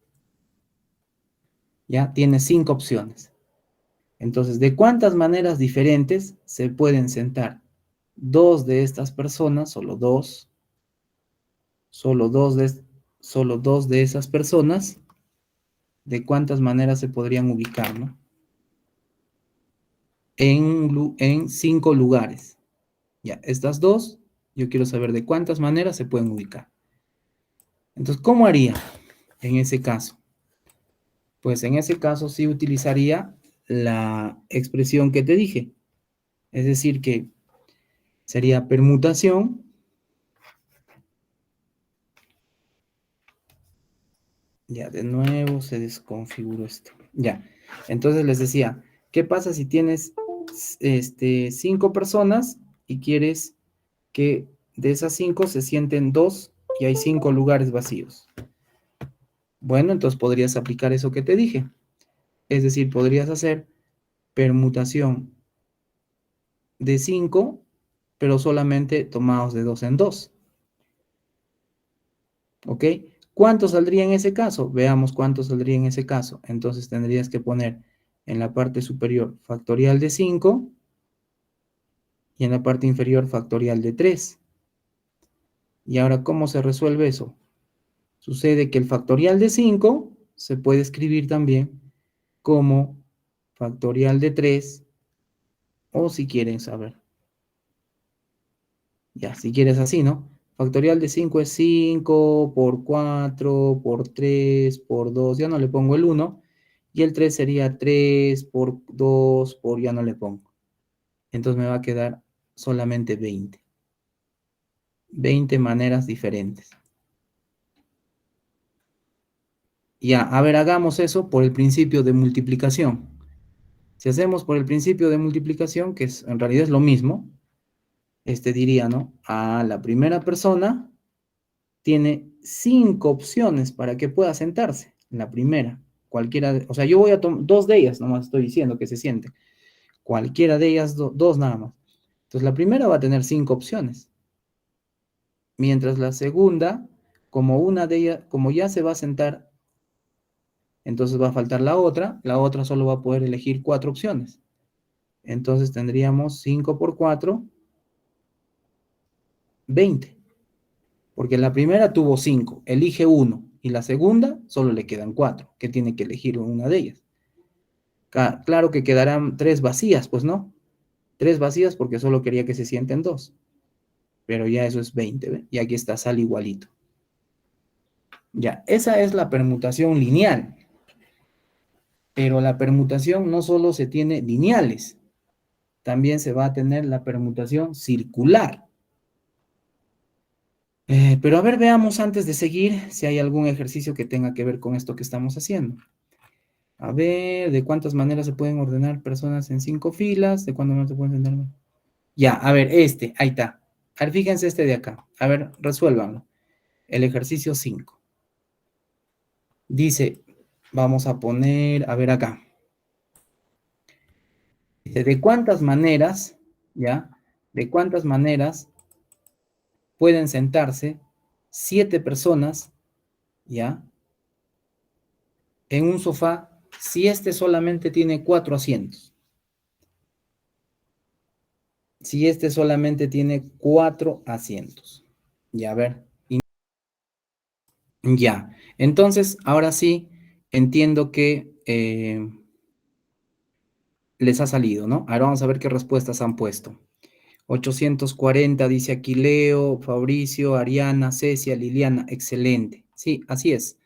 ¿Ya? Tienes 5 opciones. Entonces, ¿de cuántas maneras diferentes se pueden sentar 2 de estas personas? Solo dos de esas personas. ¿De cuántas maneras se podrían ubicar, no? En 5 lugares. Ya, estas dos, yo quiero saber de cuántas maneras se pueden ubicar. Entonces, ¿cómo haría en ese caso? Pues en ese caso sí utilizaría la expresión que te dije. Es decir, que sería permutación ya, de nuevo se desconfiguró esto. Ya, entonces les decía, ¿qué pasa si tienes 5 personas y quieres que de esas 5 se sienten 2 y hay 5 lugares vacíos? Bueno, entonces podrías aplicar eso que te dije. Es decir, podrías hacer permutación de 5, pero solamente tomados de 2 en 2. ¿Ok? ¿Cuánto saldría en ese caso? Veamos cuánto saldría en ese caso. Entonces tendrías que poner en la parte superior factorial de 5 y en la parte inferior factorial de 3. Y ahora, ¿cómo se resuelve eso? Sucede que el factorial de 5 se puede escribir también como factorial de 3, o si quieren saber. Ya, si quieres así, ¿no? Factorial de 5 es 5 por 4 por 3 por 2, ya no le pongo el 1. Y el 3 sería 3 por 2 por, ya no le pongo. Entonces me va a quedar solamente 20. 20 maneras diferentes. Ya, a ver, hagamos eso por el principio de multiplicación. Si hacemos por el principio de multiplicación, que es, en realidad es lo mismo, diría, ¿no? A la primera persona tiene 5 opciones para que pueda sentarse. La primera, cualquiera, o sea, yo voy a tomar 2 de ellas, nomás estoy diciendo que se sienten. Cualquiera de ellas, dos nada más. Entonces, la primera va a tener 5 opciones. Mientras la segunda, como una de ellas, como ya se va a sentar, entonces va a faltar la otra solo va a poder elegir 4 opciones. Entonces tendríamos 5 por 4, 20. Porque la primera tuvo 5, elige uno, y la segunda solo le quedan 4, que tiene que elegir una de ellas. Claro que quedarán 3 vacías, pues no. 3 vacías porque solo quería que se sienten 2. Pero ya eso es 20, ¿ve? Y aquí está, sale igualito. Ya, esa es la permutación lineal. Pero la permutación no solo se tiene lineales, también se va a tener la permutación circular. Pero a ver, veamos antes de seguir si hay algún ejercicio que tenga que ver con esto que estamos haciendo. A ver, ¿de cuántas maneras se pueden ordenar personas en 5 filas? ¿De cuántas maneras se pueden ordenar? Ya, a ver, ahí está. A ver, fíjense de acá. A ver, resuélvanlo. El ejercicio 5. Dice, vamos a poner, a ver acá. Dice, ¿de cuántas maneras, ya? ¿De cuántas maneras pueden sentarse 7 personas, ya? En un sofá si solamente tiene 4 asientos. Si solamente tiene 4 asientos. Ya, a ver. Ya. Entonces, ahora sí, entiendo que les ha salido, ¿no? Ahora vamos a ver qué respuestas han puesto. 840 dice aquí Leo, Fabricio, Ariana, Cecia, Liliana. Excelente. Sí, así es.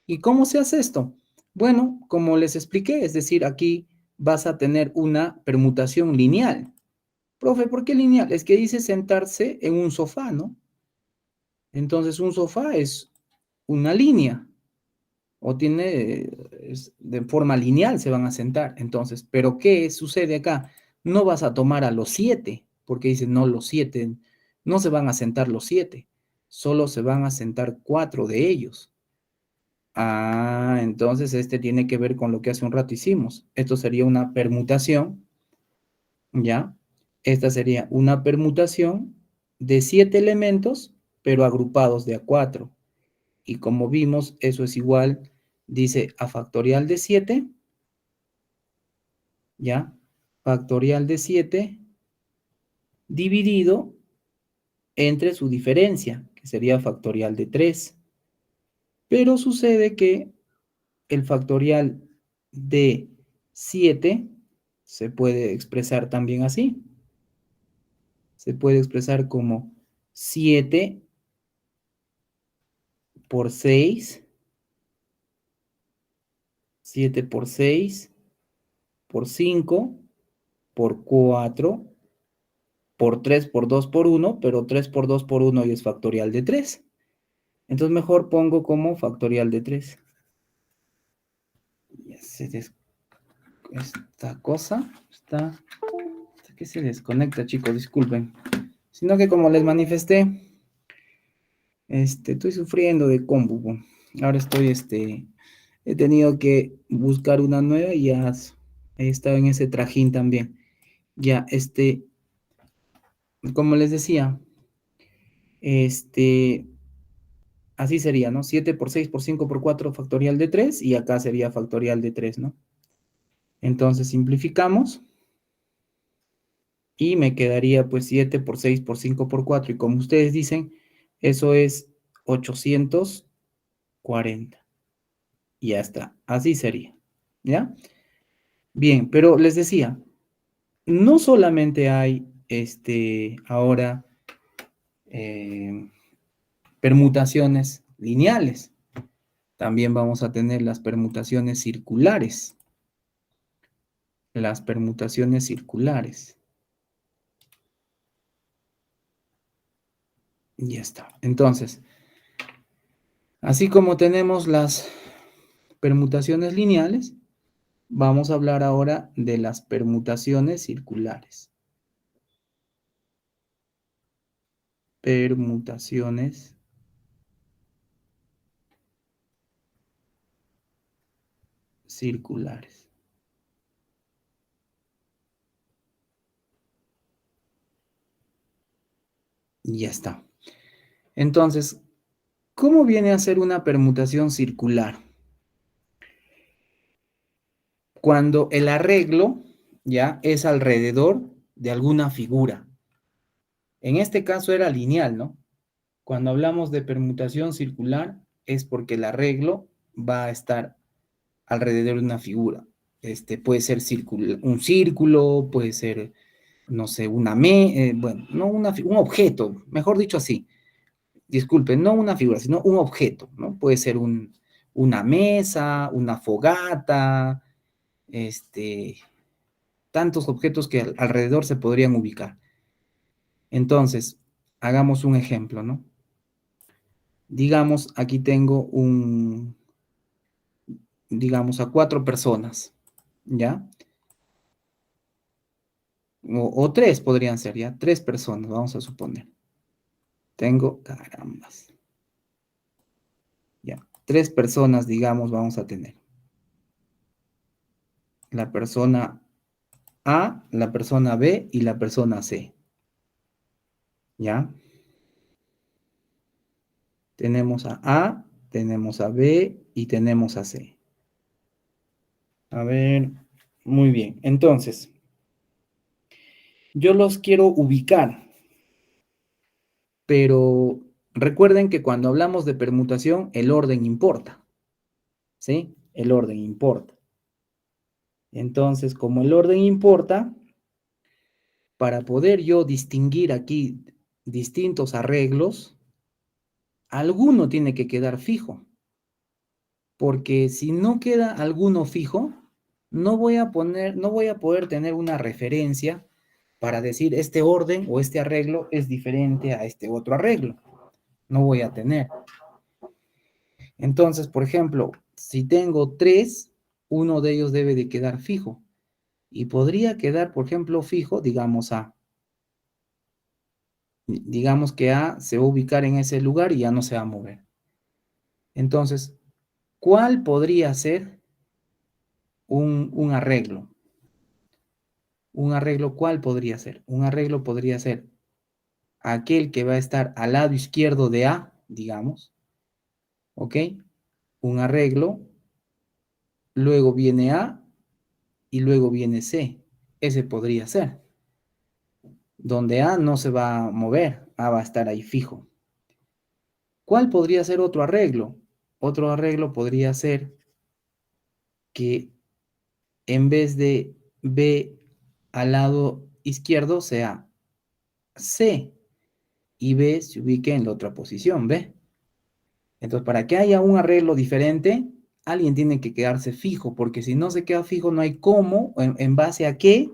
¿Y cómo se hace esto? Bueno, como les expliqué, es decir, aquí vas a tener una permutación lineal. Profe, ¿por qué lineal? Es que dice sentarse en un sofá, ¿no? Entonces, un sofá es una línea o tiene, de forma lineal se van a sentar. Entonces, ¿pero qué sucede acá? No vas a tomar a los 7, porque dice, no, los 7, no se van a sentar los 7, solo se van a sentar 4 de ellos. Ah, entonces tiene que ver con lo que hace un rato hicimos. Esto sería una permutación, ¿ya? Esta sería una permutación de 7 elementos, pero agrupados de a 4. Y como vimos, eso es igual, dice a factorial de 7, ¿ya? Factorial de 7 dividido entre su diferencia, que sería factorial de 3. Pero sucede que el factorial de 7 se puede expresar también así. Se puede expresar como 7 por 6, 7 por 6, por 5, por 4, por 3, por 2, por 1, pero 3 por 2 por 1 y es factorial de 3. Entonces mejor pongo como factorial de 3. Ya esta cosa está que se desconecta, chicos, disculpen. Sino que como les manifesté, estoy sufriendo de combo. Ahora he tenido que buscar una nueva y ya he estado en ese trajín también. Ya, como les decía, así sería, ¿no? 7 por 6 por 5 por 4 factorial de 3 y acá sería factorial de 3, ¿no? Entonces simplificamos y me quedaría pues 7 por 6 por 5 por 4 y como ustedes dicen, eso es 840. Y ya está, así sería, ¿ya? Bien, pero les decía, no solamente hay ahora permutaciones lineales, también vamos a tener las permutaciones circulares. Las permutaciones circulares. Ya está. Entonces, así como tenemos las permutaciones lineales, vamos a hablar ahora de las permutaciones circulares. Permutaciones circulares. Ya está. Entonces, ¿cómo viene a ser una permutación circular? Cuando el arreglo ya es alrededor de alguna figura. En este caso era lineal, ¿no? Cuando hablamos de permutación circular es porque el arreglo va a estar alrededor de una figura. Puede ser un círculo, puede ser, no sé, bueno, no un objeto, mejor dicho así. Disculpen, no una figura, sino un objeto, ¿no? Puede ser una mesa, una fogata, tantos objetos que alrededor se podrían ubicar. Entonces, hagamos un ejemplo, ¿no? Digamos, aquí tengo digamos, a 4 personas, ¿ya? O 3 podrían ser, ¿ya? 3 personas, vamos a suponer. Tengo, carambas. Ya, 3 personas, digamos, vamos a tener. La persona A, la persona B y la persona C. ¿Ya? Tenemos a, tenemos a B y tenemos a C. A ver, muy bien. Entonces, yo los quiero ubicar, pero recuerden que cuando hablamos de permutación, el orden importa. ¿Sí? El orden importa. Entonces, como el orden importa, para poder yo distinguir aquí distintos arreglos, alguno tiene que quedar fijo. Porque si no queda alguno fijo, no voy a poder tener una referencia para decir este orden o este arreglo es diferente a este otro arreglo. No voy a tener. Entonces, por ejemplo, si tengo 3, uno de ellos debe de quedar fijo. Y podría quedar, por ejemplo, fijo, digamos A. Digamos que A se va a ubicar en ese lugar y ya no se va a mover. Entonces, ¿cuál podría ser un arreglo? Un arreglo, ¿cuál podría ser? Un arreglo podría ser aquel que va a estar al lado izquierdo de A, digamos, ¿ok? Un arreglo, luego viene A y luego viene C. Ese podría ser. Donde A no se va a mover, A va a estar ahí fijo. ¿Cuál podría ser otro arreglo? Otro arreglo podría ser que en vez de B al lado izquierdo sea C y B se ubique en la otra posición, ¿ve? Entonces, para que haya un arreglo diferente, alguien tiene que quedarse fijo, porque si no se queda fijo, no hay cómo, en base a qué,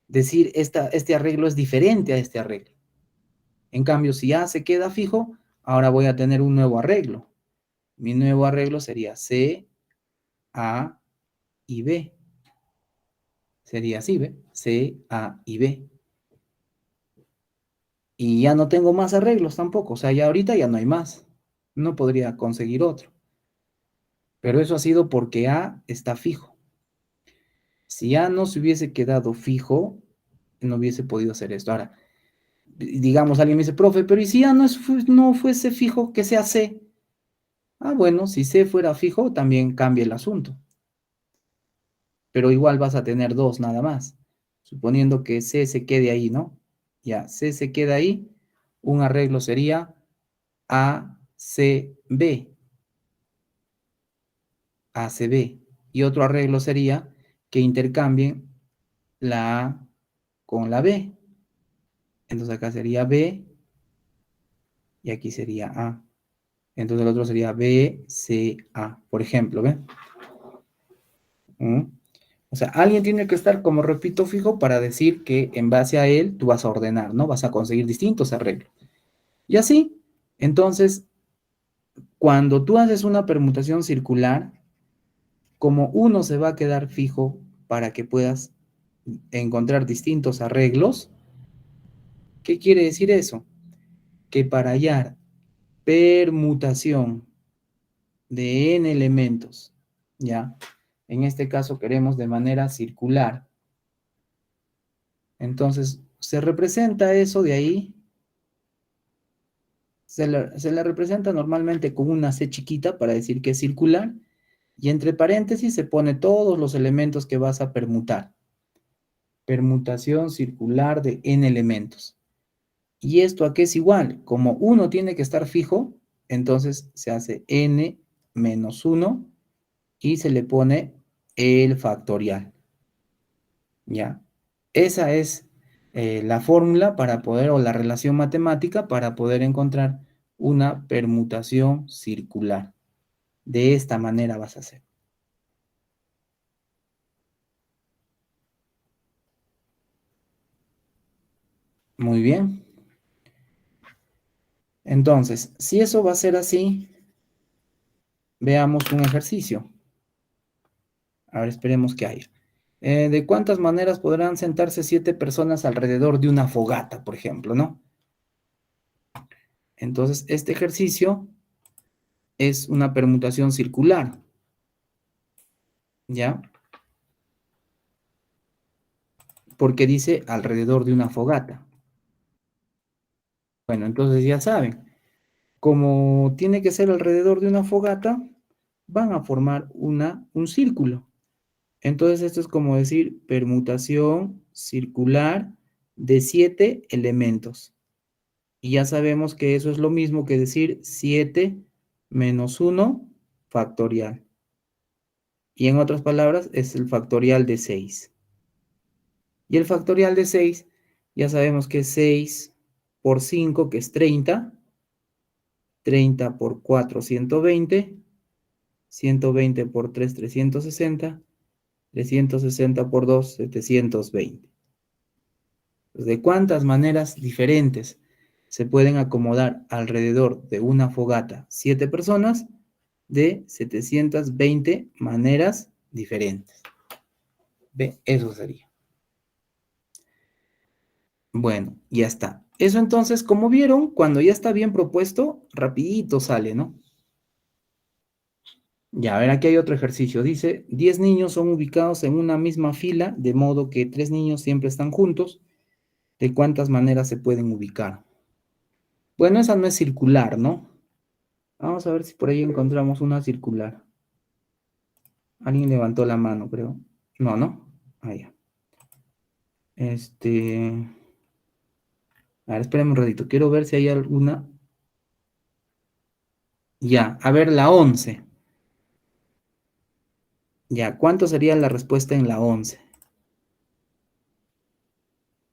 decir este arreglo es diferente a este arreglo. En cambio, si A se queda fijo, ahora voy a tener un nuevo arreglo. Mi nuevo arreglo sería C, A y B. Sería así, ¿ve? C, A y B. Y ya no tengo más arreglos tampoco, o sea, ya ahorita ya no hay más. No podría conseguir otro. Pero eso ha sido porque A está fijo. Si A no se hubiese quedado fijo, no hubiese podido hacer esto. Ahora, digamos, alguien me dice, profe, pero ¿y si A no fuese fijo, que sea C? Ah, bueno, si C fuera fijo, también cambia el asunto. Pero igual vas a tener dos nada más. Suponiendo que C se quede ahí, ¿no? Ya, C se queda ahí. Un arreglo sería A, C, B. A, C, B. Y otro arreglo sería que intercambien la A con la B. Entonces acá sería B y aquí sería A. Entonces el otro sería B, C, A, por ejemplo, ¿ve? ¿Mm? O sea, alguien tiene que estar, como repito, fijo para decir que en base a él tú vas a ordenar, ¿no? Vas a conseguir distintos arreglos. Y así, Entonces, cuando tú haces una permutación circular, como uno se va a quedar fijo para que puedas encontrar distintos arreglos, ¿qué quiere decir eso? Que para hallar permutación de n elementos, ¿ya? En este caso queremos de manera circular. Entonces, se representa eso de ahí, se la representa normalmente con una C chiquita para decir que es circular, y entre paréntesis se pone todos los elementos que vas a permutar. Permutación circular de n elementos. ¿Y esto a qué es igual? Como uno tiene que estar fijo, entonces se hace n menos 1 y se le pone el factorial. ¿Ya? Esa es la fórmula para poder, o la relación matemática para poder encontrar una permutación circular. De esta manera vas a hacer. Muy bien. Entonces, si eso va a ser así, veamos un ejercicio. A ver, esperemos que haya. ¿De cuántas maneras podrán sentarse 7 personas alrededor de una fogata, por ejemplo, no? Entonces, este ejercicio es una permutación circular, ¿ya? Porque dice alrededor de una fogata. Bueno, entonces ya saben, como tiene que ser alrededor de una fogata, van a formar un círculo. Entonces, esto es como decir permutación circular de 7 elementos. Y ya sabemos que eso es lo mismo que decir 7 menos 1 factorial. Y en otras palabras, es el factorial de 6. Y el factorial de 6, ya sabemos que es 6 por 5, que es 30. 30 por 4, 120. 120 por 3, 360. 360 por 2, 720. ¿De cuántas maneras diferentes se pueden acomodar alrededor de una fogata 7 personas? De 720 maneras diferentes. ¿Ve? Eso sería. Bueno, ya está. Eso entonces, como vieron, cuando ya está bien propuesto, rapidito sale, ¿no? Ya, a ver, aquí hay otro ejercicio. Dice, 10 niños son ubicados en una misma fila, de modo que 3 niños siempre están juntos. ¿De cuántas maneras se pueden ubicar? Bueno, esa no es circular, ¿no? Vamos a ver si por ahí encontramos una circular. Alguien levantó la mano, creo. No, ¿no? Ah, ya. A ver, espérame un ratito. Quiero ver si hay alguna. Ya, a ver, la 11. Ya, ¿cuánto sería la respuesta en la 11?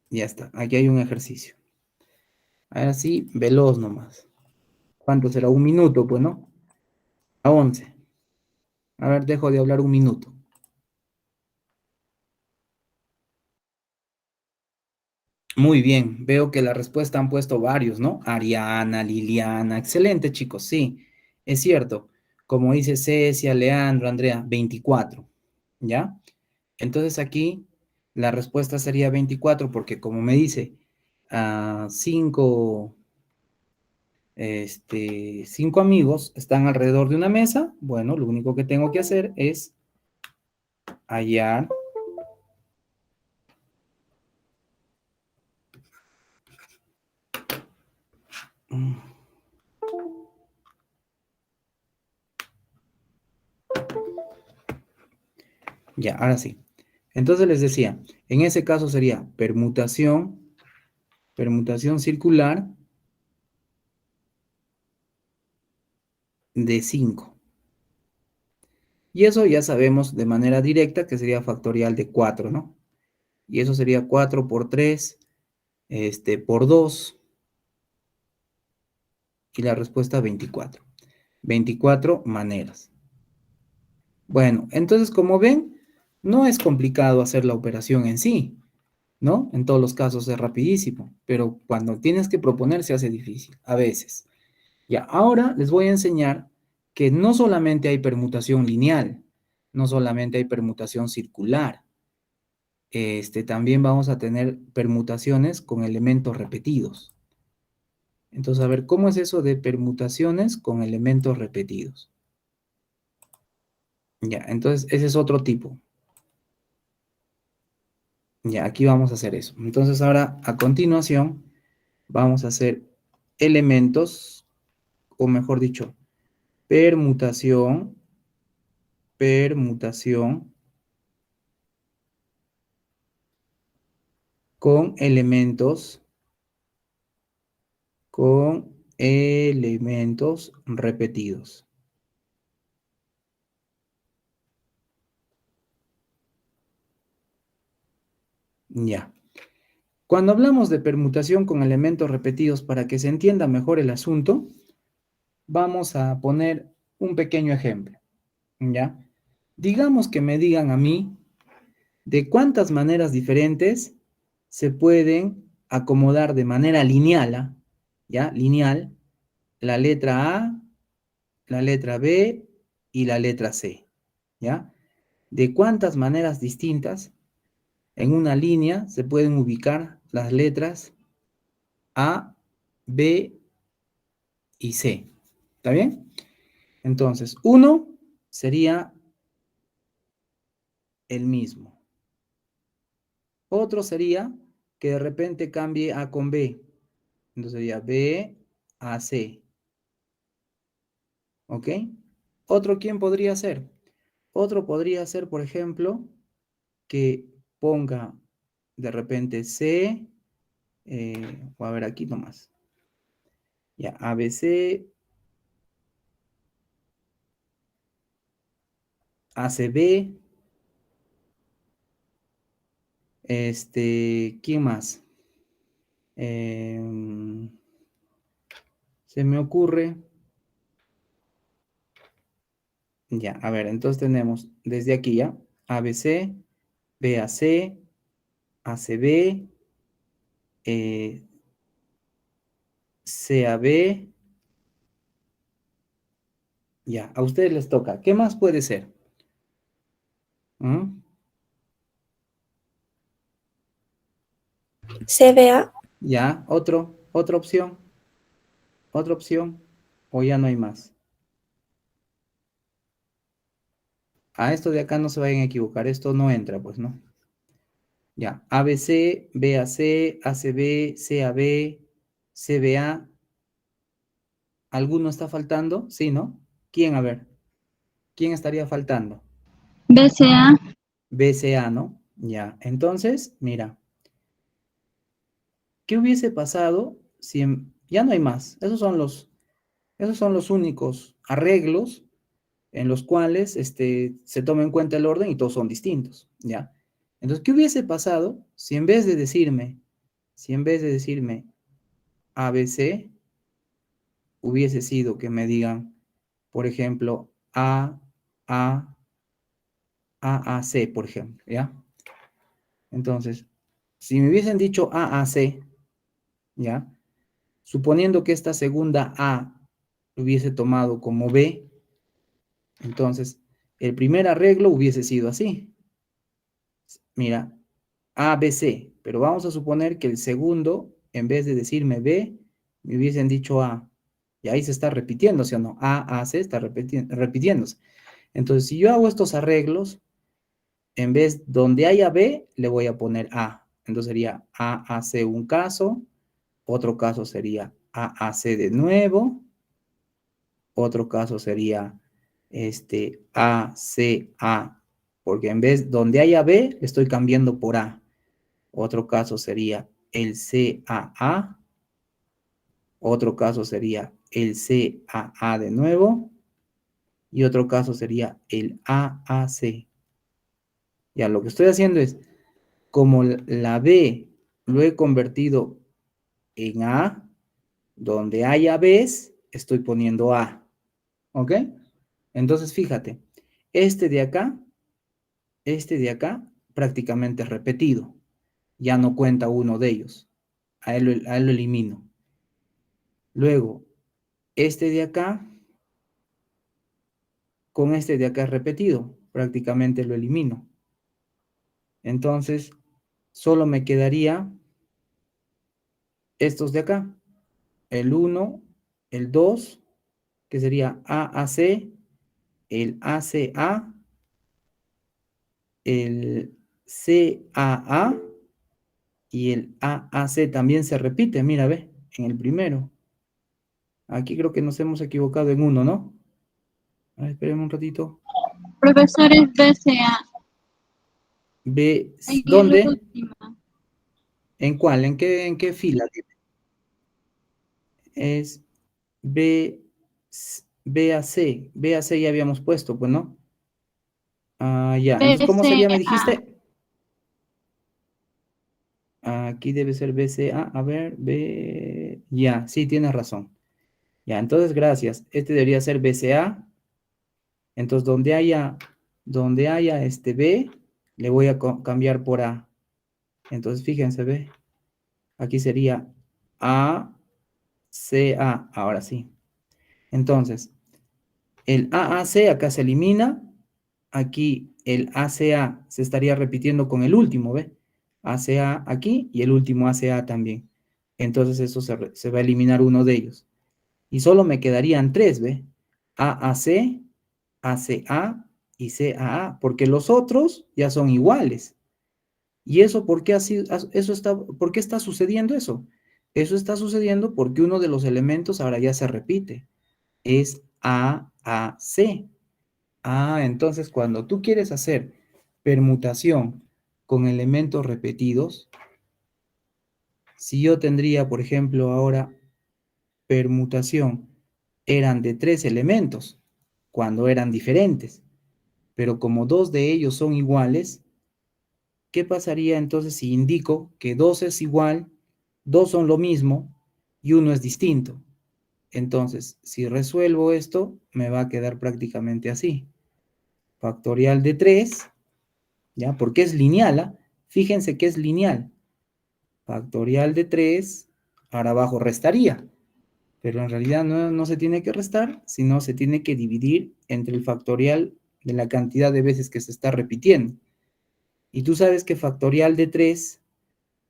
Ya está, aquí hay un ejercicio. Ahora sí, veloz nomás. ¿Cuánto será? Un minuto, pues, ¿no? La 11. A ver, dejo de hablar un minuto. Muy bien, veo que la respuesta han puesto varios, ¿no? Ariana, Liliana, excelente, chicos, sí, es cierto. Como dice Cecia, Leandro, Andrea, 24, ¿ya? Entonces aquí la respuesta sería 24 porque como me dice, 5 amigos están alrededor de una mesa, bueno, lo único que tengo que hacer es hallar. Ya, ahora sí. Entonces les decía, en ese caso sería permutación circular de 5. Y eso ya sabemos de manera directa que sería factorial de 4, ¿no? Y eso sería 4 por 3, por 2, y la respuesta 24. 24 maneras. Bueno, entonces como ven, no es complicado hacer la operación en sí, ¿no? En todos los casos es rapidísimo, pero cuando tienes que proponer se hace difícil, a veces. Ya, ahora les voy a enseñar que no solamente hay permutación lineal, no solamente hay permutación circular, también vamos a tener permutaciones con elementos repetidos. Entonces, a ver, ¿cómo es eso de permutaciones con elementos repetidos? Ya, entonces ese es otro tipo. Ya, aquí vamos a hacer eso. Entonces ahora, a continuación, vamos a hacer elementos, o mejor dicho, permutación, permutación con elementos repetidos. Ya. Cuando hablamos de permutación con elementos repetidos, para que se entienda mejor el asunto, vamos a poner un pequeño ejemplo, ¿ya? Digamos que me digan a mí de cuántas maneras diferentes se pueden acomodar de manera lineal, ¿ya? Lineal, la letra A, la letra B y la letra C, ¿ya? De cuántas maneras distintas en una línea se pueden ubicar las letras A, B y C. ¿Está bien? Entonces, uno sería el mismo. Otro sería que de repente cambie A con B. Entonces sería B, A, C. ¿Ok? Otro, ¿quién podría ser? Otro podría ser, por ejemplo, que ponga de repente C, o a ver aquí nomás. Ya, ABC, ACB, ¿quién más? Se me ocurre, ya, a ver, entonces tenemos desde aquí ya, ABC, BAC, ACB, CAB, ya, a ustedes les toca. ¿Qué más puede ser? ¿Mm? CBA. Ya, otra opción, o ya no hay más. A esto de acá no se vayan a equivocar, esto no entra, pues, ¿no? Ya, ABC, BAC, ACB, CAB, CBA. ¿Alguno está faltando? Sí, ¿no? ¿Quién? A ver, ¿quién estaría faltando? BCA. BCA, ¿no? Ya, entonces, mira, ¿qué hubiese pasado si ya no hay más? Esos son los únicos arreglos en los cuales se toma en cuenta el orden y todos son distintos, ¿ya? Entonces, ¿qué hubiese pasado si en vez de decirme ABC, hubiese sido que me digan, por ejemplo, A, AAC, por ejemplo, ¿ya? Entonces, si me hubiesen dicho AAC, ¿ya? Suponiendo que esta segunda A lo hubiese tomado como B, entonces el primer arreglo hubiese sido así. Mira, ABC, pero vamos a suponer que el segundo, en vez de decirme B, me hubiesen dicho A. Y ahí se está repitiendo, ¿sí o no? AC está repitiéndose. Entonces, si yo hago estos arreglos, en vez donde haya B, le voy a poner A. Entonces sería AAC un caso, otro caso sería AAC de nuevo, otro caso sería ACA, porque en vez donde haya B, le estoy cambiando por A. Otro caso sería el CAA, otro caso sería el CAA de nuevo, y otro caso sería el AAC. Ya lo que estoy haciendo es, como la B lo he convertido en A, donde haya Bs, estoy poniendo A. ¿Ok? Entonces, fíjate, este de acá, prácticamente repetido. Ya no cuenta uno de ellos. A él lo elimino. Luego, este de acá con este de acá repetido. Prácticamente lo elimino. Entonces, solo me quedaría estos de acá. El 1, el 2, que sería AAC, el ACA, el CAA y el AAC también se repite. Mira, ve, en el primero. Aquí creo que nos hemos equivocado en uno, ¿no? A ver, espérenme un ratito. Profesores BCA. B, En la ¿dónde? última. ¿En cuál? En qué fila? Es B, B a C. B a C ya habíamos puesto, pues, ¿no? Ah, ya. Entonces, ¿cómo sería? Me BCA. dijiste. Aquí debe ser BCA. A ver, B. Ya, sí, tienes razón. Ya, entonces, gracias. Este debería ser BCA. Entonces, donde haya este B, le voy a cambiar por A. Entonces, fíjense, B. Aquí sería A, C, A. Ahora sí. Entonces, el AAC acá se elimina. Aquí el ACA se estaría repitiendo con el último, ¿ve? ACA aquí y el último ACA también. Entonces eso se va a eliminar uno de ellos. Y solo me quedarían tres, ¿ve? AAC, ACA y CAA, porque los otros ya son iguales. ¿Y eso por qué, por qué está sucediendo eso? Eso está sucediendo porque uno de los elementos ahora ya se repite. Es AAC. Entonces cuando tú quieres hacer permutación con elementos repetidos, si yo tendría, por ejemplo, ahora permutación, eran de 3 elementos, cuando eran diferentes, pero como 2 de ellos son iguales, ¿qué pasaría entonces si indico que 2 es igual, 2 son lo mismo y uno es distinto? Entonces, si resuelvo esto, me va a quedar prácticamente así. Factorial de 3, ¿ya? Porque es lineal, ¿ah? Fíjense que es lineal. Factorial de 3, ahora abajo restaría, pero en realidad no se tiene que restar, sino se tiene que dividir entre el factorial de la cantidad de veces que se está repitiendo. Y tú sabes que factorial de 3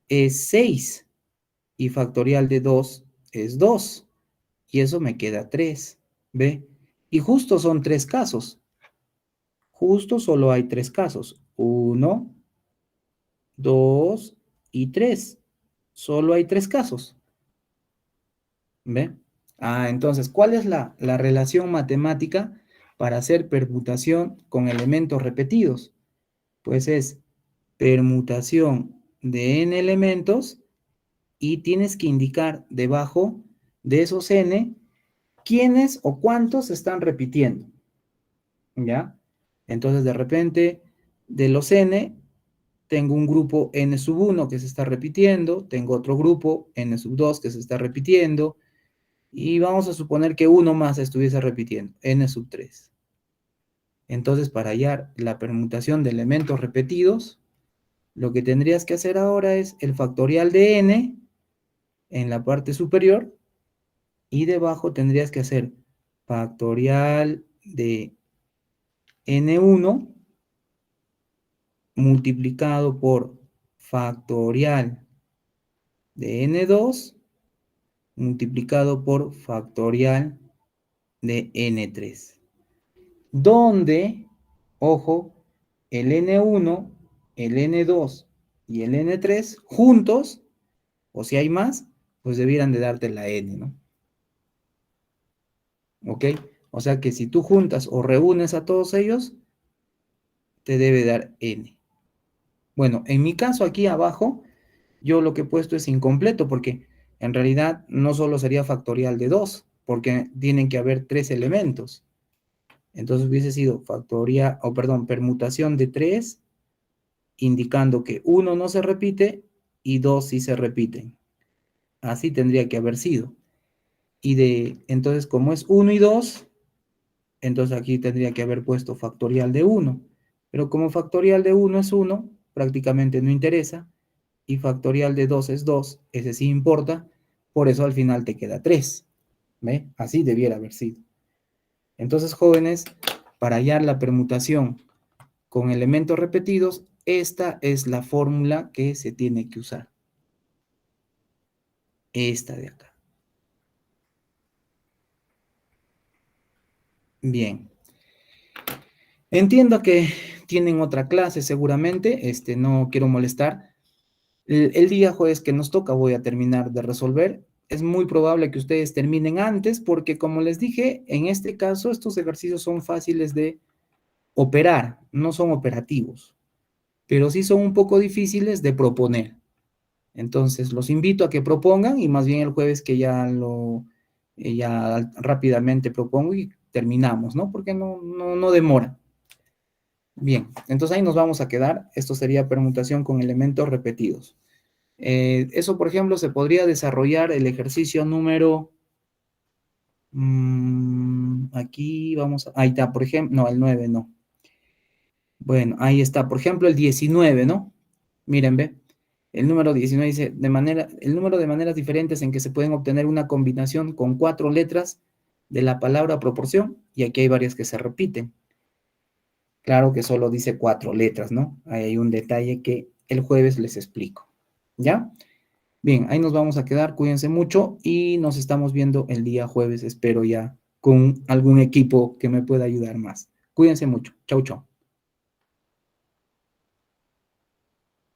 es 6 y factorial de 2 es 2. Y eso me queda 3, ¿ve? Y justo son 3 casos. Justo solo hay 3 casos. 1, 2 y 3. Solo hay 3 casos. ¿Ve? Entonces, ¿cuál es la relación matemática para hacer permutación con elementos repetidos? Pues es permutación de n elementos y tienes que indicar debajo de esos n quiénes o cuántos se están repitiendo. ¿Ya? Entonces, de repente, de los n, tengo un grupo n sub 1 que se está repitiendo, tengo otro grupo n sub 2 que se está repitiendo, y vamos a suponer que uno más estuviese repitiendo, n sub 3. Entonces, para hallar la permutación de elementos repetidos, lo que tendrías que hacer ahora es el factorial de n en la parte superior, y debajo tendrías que hacer factorial de n1 multiplicado por factorial de n2 multiplicado por factorial de n3. Donde, ojo, el n1, el n2 y el n3 juntos, o si hay más, pues debieran de darte la n, ¿no? ¿Ok? O sea que si tú juntas o reúnes a todos ellos, te debe dar n. Bueno, en mi caso aquí abajo, yo lo que he puesto es incompleto porque en realidad no solo sería factorial de 2, porque tienen que haber 3 elementos. Entonces hubiese sido factorial, o perdón, permutación de 3, indicando que 1 no se repite y 2 sí se repiten. Así tendría que haber sido. Entonces, como es 1 y 2, entonces aquí tendría que haber puesto factorial de 1. Pero como factorial de 1 es 1, prácticamente no interesa. Y factorial de 2 es 2, ese sí importa. Por eso al final te queda 3. ¿Ve? Así debiera haber sido. Entonces, jóvenes, para hallar la permutación con elementos repetidos, esta es la fórmula que se tiene que usar. Esta de acá. Bien. Entiendo que tienen otra clase seguramente, no quiero molestar. El día jueves que nos toca voy a terminar de resolver. Es muy probable que ustedes terminen antes porque, como les dije, en este caso estos ejercicios son fáciles de operar, no son operativos, pero sí son un poco difíciles de proponer. Entonces, los invito a que propongan y más bien el jueves que ya rápidamente propongo y terminamos, ¿no? Porque no demora. Bien, entonces ahí nos vamos a quedar. Esto sería permutación con elementos repetidos. Eso, por ejemplo, se podría desarrollar el ejercicio número... aquí vamos a... Ahí está, por ejemplo... No, el 9 no. Bueno, ahí está. Por ejemplo, el 19, ¿no? Miren, ve. El número 19 dice, el número de maneras diferentes en que se pueden obtener una combinación con 4 letras de la palabra proporción, y aquí hay varias que se repiten. Claro que solo dice 4 letras, ¿no? Ahí hay un detalle que el jueves les explico. ¿Ya? Bien, ahí nos vamos a quedar. Cuídense mucho y nos estamos viendo el día jueves. Espero ya con algún equipo que me pueda ayudar más. Cuídense mucho. Chau, chau.